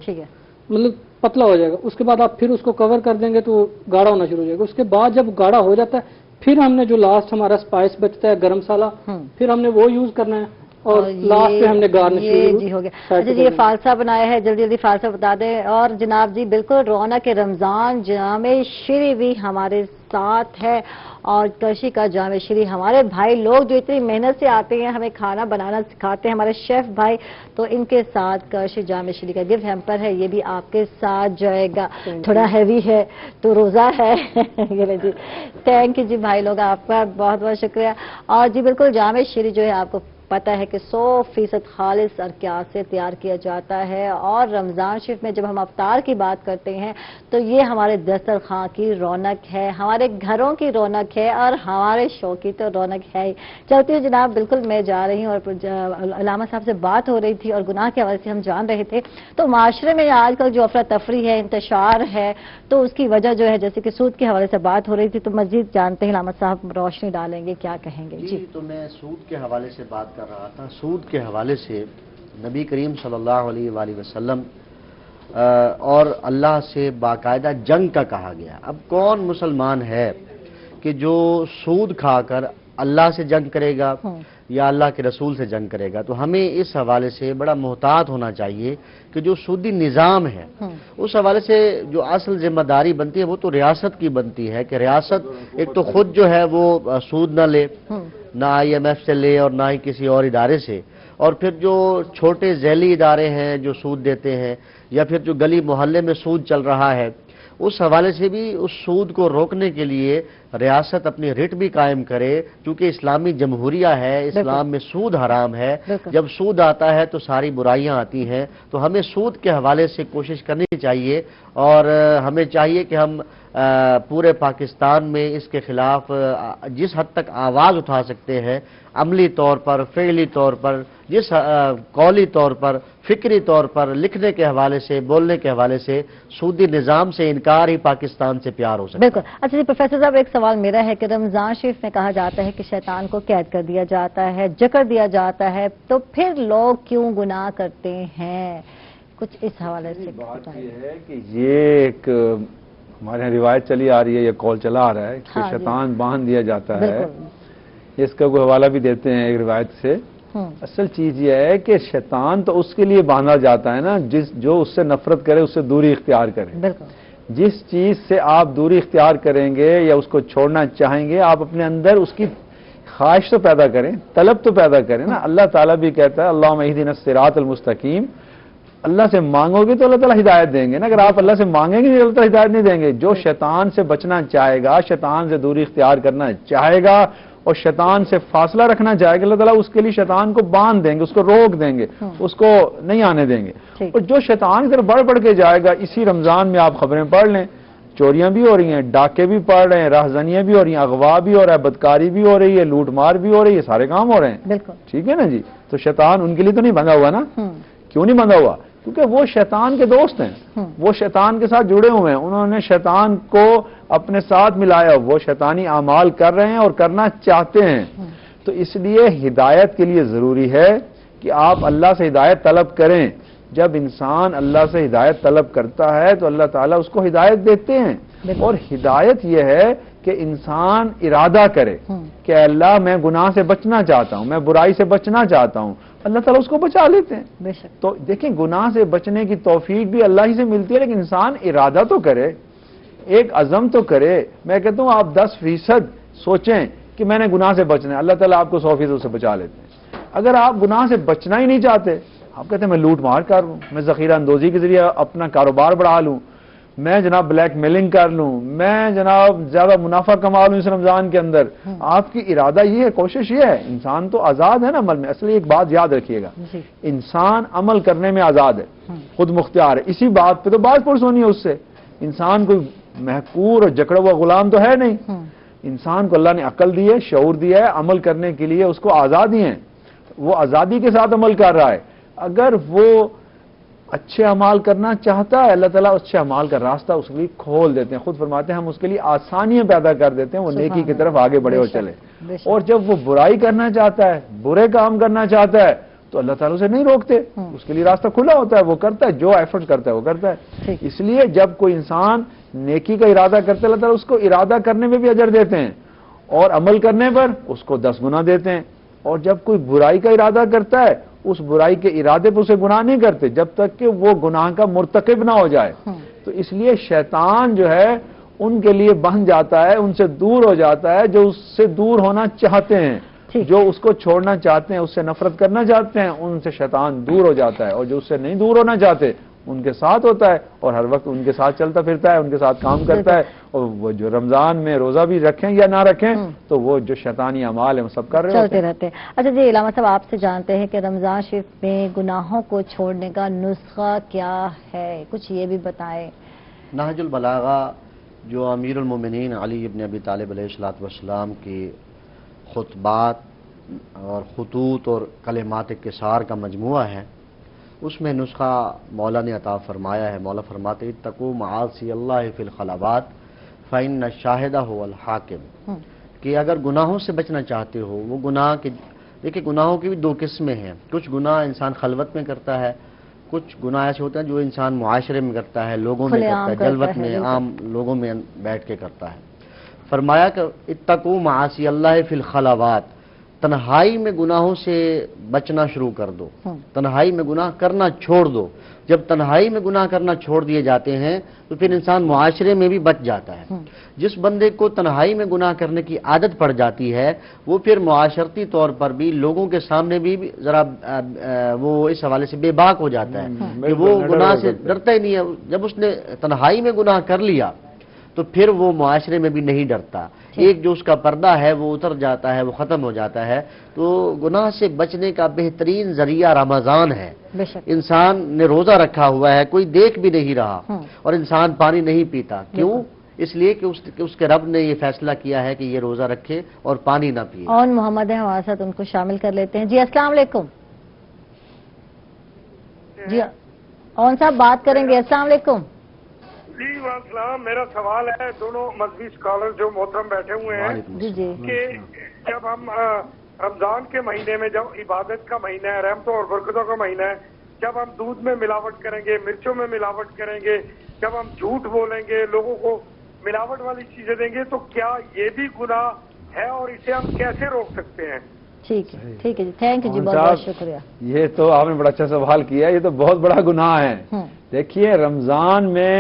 مطلب پتلا ہو جائے گا۔ اس کے بعد آپ پھر اس کو کور کر دیں گے تو گاڑھا ہونا شروع ہو جائے گا۔ اس کے بعد جب گاڑھا ہو جاتا ہے پھر ہم نے جو لاسٹ ہمارا اسپائس بچتا ہے گرم مسالہ، پھر ہم نے وہ یوز کرنا ہے، اور لاسٹ پہ ہم نے گارنش جی ہو گیا۔ اچھا جی یہ فالسا بنایا ہے، جلدی جلدی فالسا بتا دیں۔ اور جناب جی بالکل رونق رمضان جامع شری بھی ہمارے ساتھ ہے، اور کرشی کا جامع شری ہمارے بھائی لوگ جو اتنی محنت سے آتے ہیں ہمیں کھانا بنانا سکھاتے ہیں، ہمارے شیف بھائی، تو ان کے ساتھ کرشی جامع شری کا گفٹ ہیمپر ہے، یہ بھی آپ کے ساتھ جائے گا۔ تھوڑا ہیوی ہے تو روزہ ہے جی تھینک یو جی بھائی لوگ، آپ کا بہت بہت شکریہ۔ اور جی بالکل جامع شری جو ہے آپ کو پتہ ہے کہ 100% خالص ارکیات سے تیار کیا جاتا ہے، اور رمضان شریف میں جب ہم افطار کی بات کرتے ہیں تو یہ ہمارے دسترخوان کی رونق ہے، ہمارے گھروں کی رونق ہے، اور ہمارے شو کی تو رونق ہے ہی۔ چلتی ہوں جناب، بالکل میں جا رہی ہوں، اور علامہ صاحب سے بات ہو رہی تھی اور گناہ کے حوالے سے ہم جان رہے تھے، تو معاشرے میں آج کل جو افراتفری ہے، انتشار ہے، تو اس کی وجہ جو ہے جیسے کہ سود کے حوالے سے بات ہو رہی تھی، تو مزید جانتے ہیں علامہ صاحب روشنی ڈالیں گے، کیا کہیں گے؟ جی تو میں سود کے حوالے سے بات کر رہا تھا۔ سود کے حوالے سے نبی کریم صلی اللہ علیہ وآلہ وسلم اور اللہ سے باقاعدہ جنگ کا کہا گیا۔ اب کون مسلمان ہے کہ جو سود کھا کر اللہ سے جنگ کرے گا یا اللہ کے رسول سے جنگ کرے گا؟ تو ہمیں اس حوالے سے بڑا محتاط ہونا چاہیے کہ جو سودی نظام ہے اس حوالے سے جو اصل ذمہ داری بنتی ہے وہ تو ریاست کی بنتی ہے کہ ریاست ایک تو خود جو ہے وہ سود نہ لے، نہ IMF سے لے اور نہ ہی کسی اور ادارے سے، اور پھر جو چھوٹے ذیلی ادارے ہیں جو سود دیتے ہیں، یا پھر جو گلی محلے میں سود چل رہا ہے، اس حوالے سے بھی اس سود کو روکنے کے لیے ریاست اپنی رٹ بھی قائم کرے، کیونکہ اسلامی جمہوریہ ہے، اسلام میں سود حرام ہے۔ جب سود آتا ہے تو ساری برائیاں آتی ہیں، تو ہمیں سود کے حوالے سے کوشش کرنی چاہیے، اور ہمیں چاہیے کہ ہم پورے پاکستان میں اس کے خلاف جس حد تک آواز اٹھا سکتے ہیں، عملی طور پر، فعلی طور پر، جس قولی طور پر، فکری طور پر، لکھنے کے حوالے سے، بولنے کے حوالے سے، سودی نظام سے انکار ہی پاکستان سے پیار ہو سکتا ہے۔ بالکل۔ اچھا جی پروفیسر صاحب ایک سوال میرا ہے کہ رمضان شریف میں کہا جاتا ہے کہ شیطان کو قید کر دیا جاتا ہے، جکڑ دیا جاتا ہے، تو پھر لوگ کیوں گناہ کرتے ہیں؟ کچھ اس حوالے سے بات یہ ہے کہ یہ ایک ہمارے یہاں روایت چلی آ رہی ہے، یہ قول چلا آ رہا ہے کہ شیطان باندھ دیا جاتا ہے۔ اس کا کوئی حوالہ بھی دیتے ہیں ایک روایت سے اصل چیز یہ ہے کہ شیطان تو اس کے لیے باندھا جاتا ہے نا جو اس سے نفرت کرے اس سے دوری اختیار کرے. بالکل. جس چیز سے آپ دوری اختیار کریں گے یا اس کو چھوڑنا چاہیں گے آپ اپنے اندر اس کی خواہش تو پیدا کریں, طلب تو پیدا کریں نا. اللہ تعالیٰ بھی کہتا ہے اللہم اہدنا الصراط المستقیم. اللہ سے مانگو گے تو اللہ تعالیٰ ہدایت دیں گے نا. اگر آپ اللہ سے مانگیں گے تو اللہ تعالیٰ ہدایت نہیں دیں گے. جو شیطان سے بچنا چاہے گا, شیطان سے دوری اختیار کرنا چاہے گا اور شیطان سے فاصلہ رکھنا چاہے گا, اللہ تعالیٰ اس کے لیے شیطان کو باندھ دیں گے, اس کو روک دیں گے, اس کو نہیں آنے دیں گے. اور جو شیطان کی طرف بڑھ کے جائے گا, اسی رمضان میں آپ خبریں پڑھ لیں, چوریاں بھی ہو رہی ہیں, ڈاکے بھی پڑ رہے ہیں, راہزنیاں بھی ہو رہی ہیں, اغوا بھی ہو رہا ہے, بدکاری بھی ہو رہی ہے, لوٹ مار بھی ہو رہی ہے, سارے کام ہو رہے ہیں. بالکل ٹھیک ہے نا جی. تو شیطان ان کے لیے تو نہیں بندھا ہوا نا. کیوں نہیں بندھا ہوا؟ کیونکہ وہ شیطان کے دوست ہیں, وہ شیطان کے ساتھ جڑے ہوئے ہیں, انہوں نے شیطان کو اپنے ساتھ ملایا, وہ شیطانی اعمال کر رہے ہیں اور کرنا چاہتے ہیں. تو اس لیے ہدایت کے لیے ضروری ہے کہ آپ اللہ سے ہدایت طلب کریں. جب انسان اللہ سے ہدایت طلب کرتا ہے تو اللہ تعالیٰ اس کو ہدایت دیتے ہیں. اور ہدایت یہ ہے کہ انسان ارادہ کرے کہ اللہ میں گناہ سے بچنا چاہتا ہوں, میں برائی سے بچنا چاہتا ہوں, اللہ تعالیٰ اس کو بچا لیتے ہیں. تو دیکھیں گناہ سے بچنے کی توفیق بھی اللہ ہی سے ملتی ہے, لیکن انسان ارادہ تو کرے, ایک عزم تو کرے. میں کہتا ہوں آپ 10% سوچیں کہ میں نے گناہ سے بچنا ہے, اللہ تعالیٰ آپ کو 100% سے بچا لیتے ہیں. اگر آپ گناہ سے بچنا ہی نہیں چاہتے, آپ کہتے ہیں میں لوٹ مار کر لوں, میں ذخیرہ اندوزی کے ذریعے اپنا کاروبار بڑھا لوں, میں جناب بلیک میلنگ کر لوں, میں جناب زیادہ منافع کما لوں اس رمضان کے اندر, آپ کی ارادہ یہ ہے, کوشش یہ ہے. انسان تو آزاد ہے نا عمل میں. اصل ایک بات یاد رکھیے گا, انسان عمل کرنے میں آزاد ہے, خود مختار ہے. اسی بات پہ تو بات پرس ہونی ہے اس سے. انسان کوئی محکور اور جکڑا ہوا غلام تو ہے نہیں. انسان کو اللہ نے عقل دی ہے, شعور دیا ہے, عمل کرنے کے لیے اس کو آزادی ہے, وہ آزادی کے ساتھ عمل کر رہا ہے. اگر وہ اچھے اعمال کرنا چاہتا ہے, اللہ تعالیٰ اچھے اعمال کا راستہ اس کے لیے کھول دیتے ہیں. خود فرماتے ہیں ہم اس کے لیے آسانیاں پیدا کر دیتے ہیں, وہ نیکی کی طرف آگے بڑھے اور چلے. اور جب وہ برائی کرنا چاہتا ہے, برے کام کرنا چاہتا ہے, تو اللہ تعالیٰ اسے نہیں روکتے, اس کے لیے راستہ کھلا ہوتا ہے, وہ کرتا ہے, جو ایفرٹ کرتا ہے وہ کرتا ہے. اس لیے جب کوئی انسان نیکی کا ارادہ کرتا ہے, اللہ تعالیٰ اس کو ارادہ کرنے میں بھی اجر دیتے ہیں, اور عمل کرنے پر اس کو 10 گنا دیتے ہیں. اور جب کوئی برائی کا ارادہ کرتا ہے, اس برائی کے ارادے پر اسے گناہ نہیں کرتے جب تک کہ وہ گناہ کا مرتکب نہ ہو جائے. تو اس لیے شیطان جو ہے ان کے لیے بن جاتا ہے, ان سے دور ہو جاتا ہے جو اس سے دور ہونا چاہتے ہیں, جو اس کو چھوڑنا چاہتے ہیں, اس سے نفرت کرنا چاہتے ہیں, ان سے شیطان دور ہو جاتا ہے. اور جو اس سے نہیں دور ہونا چاہتے ان کے ساتھ ہوتا ہے, اور ہر وقت ان کے ساتھ چلتا پھرتا ہے, ان کے ساتھ کام کرتا ہے. اور وہ جو رمضان میں روزہ بھی رکھیں یا نہ رکھیں, تو وہ جو شیطانی اعمال ہیں وہ سب کر رہے چلتے رہتے ہیں. اچھا جی علامہ صاحب, آپ سے جانتے ہیں کہ رمضان شریف میں گناہوں کو چھوڑنے کا نسخہ کیا ہے, کچھ یہ بھی بتائیں. نہج البلاغہ جو امیر المومنین علی ابن ابی طالب علیہ السلام کی خطبات اور خطوط اور کلمات کثار کا مجموعہ ہے, اس میں نسخہ مولا نے عطا فرمایا ہے. مولا فرماتے اتقوا معاصی اللہ فی الخلوات فإن الشاہد هو الحاکم, کہ اگر گناہوں سے بچنا چاہتے ہو, وہ گناہ کے دیکھیں گناہوں کی بھی 2 قسمیں ہیں. کچھ گناہ انسان خلوت میں کرتا ہے, کچھ گناہ ایسے ہوتے ہیں جو انسان معاشرے میں کرتا ہے, لوگوں میں کرتا ہے, جلوت میں, عام لوگوں میں بیٹھ کے کرتا ہے. فرمایا کہ اتقوا معاصی اللہ فی الخلوات, تنہائی میں گناہوں سے بچنا شروع کر دو, تنہائی میں گناہ کرنا چھوڑ دو. جب تنہائی میں گناہ کرنا چھوڑ دیے جاتے ہیں تو پھر انسان معاشرے میں بھی بچ جاتا ہے. جس بندے کو تنہائی میں گناہ کرنے کی عادت پڑ جاتی ہے, وہ پھر معاشرتی طور پر بھی لوگوں کے سامنے بھی ذرا وہ اس حوالے سے بے باک ہو جاتا ہے کہ وہ گناہ سے ڈرتا ہی نہیں ہے. جب اس نے تنہائی میں گناہ کر لیا تو پھر وہ معاشرے میں بھی نہیں ڈرتا. ایک جو اس کا پردہ ہے وہ اتر جاتا ہے, وہ ختم ہو جاتا ہے. تو گناہ سے بچنے کا بہترین ذریعہ رمضان ہے. انسان نے روزہ رکھا ہوا ہے, کوئی دیکھ بھی نہیں رہا, اور انسان پانی نہیں پیتا. کیوں؟ اس لیے کہ اس کے رب نے یہ فیصلہ کیا ہے کہ یہ روزہ رکھے اور پانی نہ پیے. اور محمد ہے ہمارے ساتھ, ان کو شامل کر لیتے ہیں. جی السلام علیکم. جی اون صاحب بات کریں گے. السلام علیکم. جی وعلیکم. میرا سوال ہے دونوں مذہبی اسکالر جو محترم بیٹھے ہوئے ہیں کہ جب ہم رمضان کے مہینے میں, جب عبادت کا مہینہ ہے, رحمتوں اور برکتوں کا مہینہ ہے, جب ہم دودھ میں ملاوٹ کریں گے, مرچوں میں ملاوٹ کریں گے, جب ہم جھوٹ بولیں گے, لوگوں کو ملاوٹ والی چیزیں دیں گے, تو کیا یہ بھی گناہ ہے اور اسے ہم کیسے روک سکتے ہیں؟ ٹھیک ہے جی، تھینک یو جی، بہت بہت شکریہ. یہ تو آپ نے بڑا اچھا سوال کیا، یہ تو بہت بڑا گناہ ہے. دیکھیے رمضان میں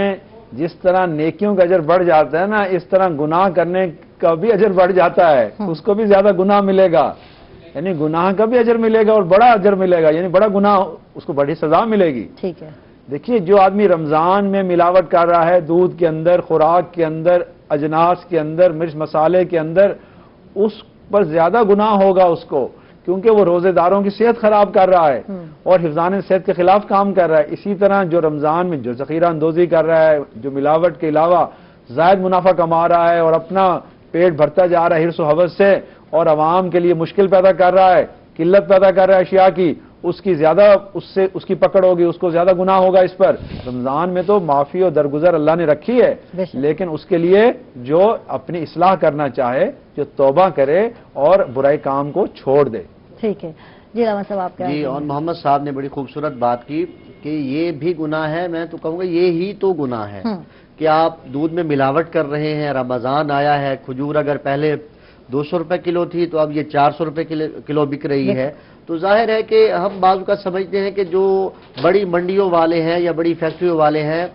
جس طرح نیکیوں کا اجر بڑھ جاتا ہے نا، اس طرح گناہ کرنے کا بھی اجر بڑھ جاتا ہے. اس کو بھی زیادہ گناہ ملے گا، یعنی گناہ کا بھی اجر ملے گا اور بڑا اجر ملے گا، یعنی بڑا گناہ اس کو بڑی سزا ملے گی. ٹھیک ہے. دیکھیے جو آدمی رمضان میں ملاوٹ کر رہا ہے دودھ کے اندر، خوراک کے اندر، اجناس کے اندر، مرچ مسالے کے اندر، اس پر زیادہ گناہ ہوگا اس کو، کیونکہ وہ روزے داروں کی صحت خراب کر رہا ہے اور حفظان صحت کے خلاف کام کر رہا ہے. اسی طرح جو رمضان میں جو ذخیرہ اندوزی کر رہا ہے، جو ملاوٹ کے علاوہ زائد منافع کما رہا ہے اور اپنا پیٹ بھرتا جا رہا ہے حرص و حوث سے، اور عوام کے لیے مشکل پیدا کر رہا ہے، قلت پیدا کر رہا ہے اشیاء کی، اس کی زیادہ اس کی پکڑ ہوگی، اس کو زیادہ گناہ ہوگا اس پر. رمضان میں تو معافی اور درگزر اللہ نے رکھی ہے، لیکن اس کے لیے جو اپنی اصلاح کرنا چاہے، جو توبہ کرے اور برائی کام کو چھوڑ دے. ٹھیک ہے جی. راما صاحب آپ کیا؟ جی، اور محمد صاحب نے بڑی خوبصورت بات کی کہ یہ بھی گناہ ہے. میں تو کہوں گا یہی تو گناہ ہے کہ آپ دودھ میں ملاوٹ کر رہے ہیں. رمضان آیا ہے، کھجور اگر پہلے 200 روپے کلو تھی تو اب یہ 400 روپے کلو بک رہی ہے. تو ظاہر ہے کہ ہم بعض کا سمجھتے ہیں کہ جو بڑی منڈیوں والے ہیں یا بڑی فیکٹریوں والے ہیں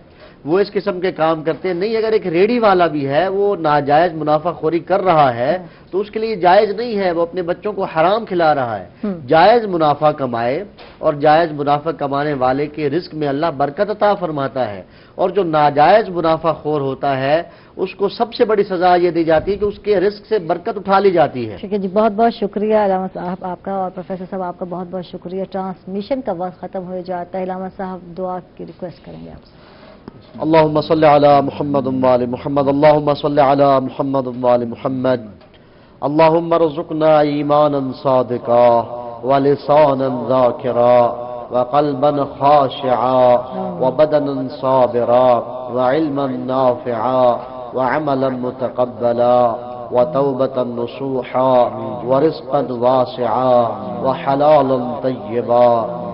وہ اس قسم کے کام کرتے ہیں. نہیں، اگر ایک ریڑھی والا بھی ہے وہ ناجائز منافع خوری کر رہا ہے تو اس کے لیے جائز نہیں ہے، وہ اپنے بچوں کو حرام کھلا رہا ہے. جائز منافع کمائے، اور جائز منافع کمانے والے کے رزق میں اللہ برکت عطا فرماتا ہے. اور جو ناجائز منافع خور ہوتا ہے اس کو سب سے بڑی سزا یہ دی جاتی ہے کہ اس کے رزق سے برکت اٹھا لی جاتی ہے. ٹھیک ہے جی، بہت بہت شکریہ علامہ صاحب آپ کا، اور پروفیسر صاحب آپ کا بہت بہت شکریہ. ٹرانسمیشن کا وقت ختم ہو جاتا ہے. علامہ صاحب دعا کی ریکویسٹ کریں گے آپ سے. اللهم صل على محمد وآل محمد، اللهم صل على محمد وآل محمد. اللهم ارزقنا ایمانا صادقا ولسانا ذاکرا وقلبا خاشعا وبدنا صابرا وعلما نافعا وعملا متقبلا وتوبة نصوحا ورزقا واسعا وحلالا طيبا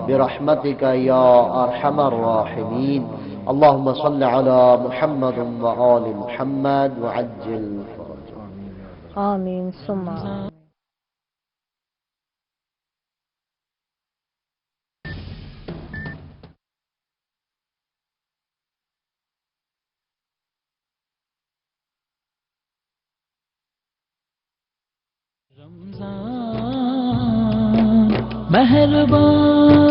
برحمتك يا أرحم الراحمين. اللهم صل على محمد وآل محمد وعجل فرجهم. آمین ثم آمین. مہربان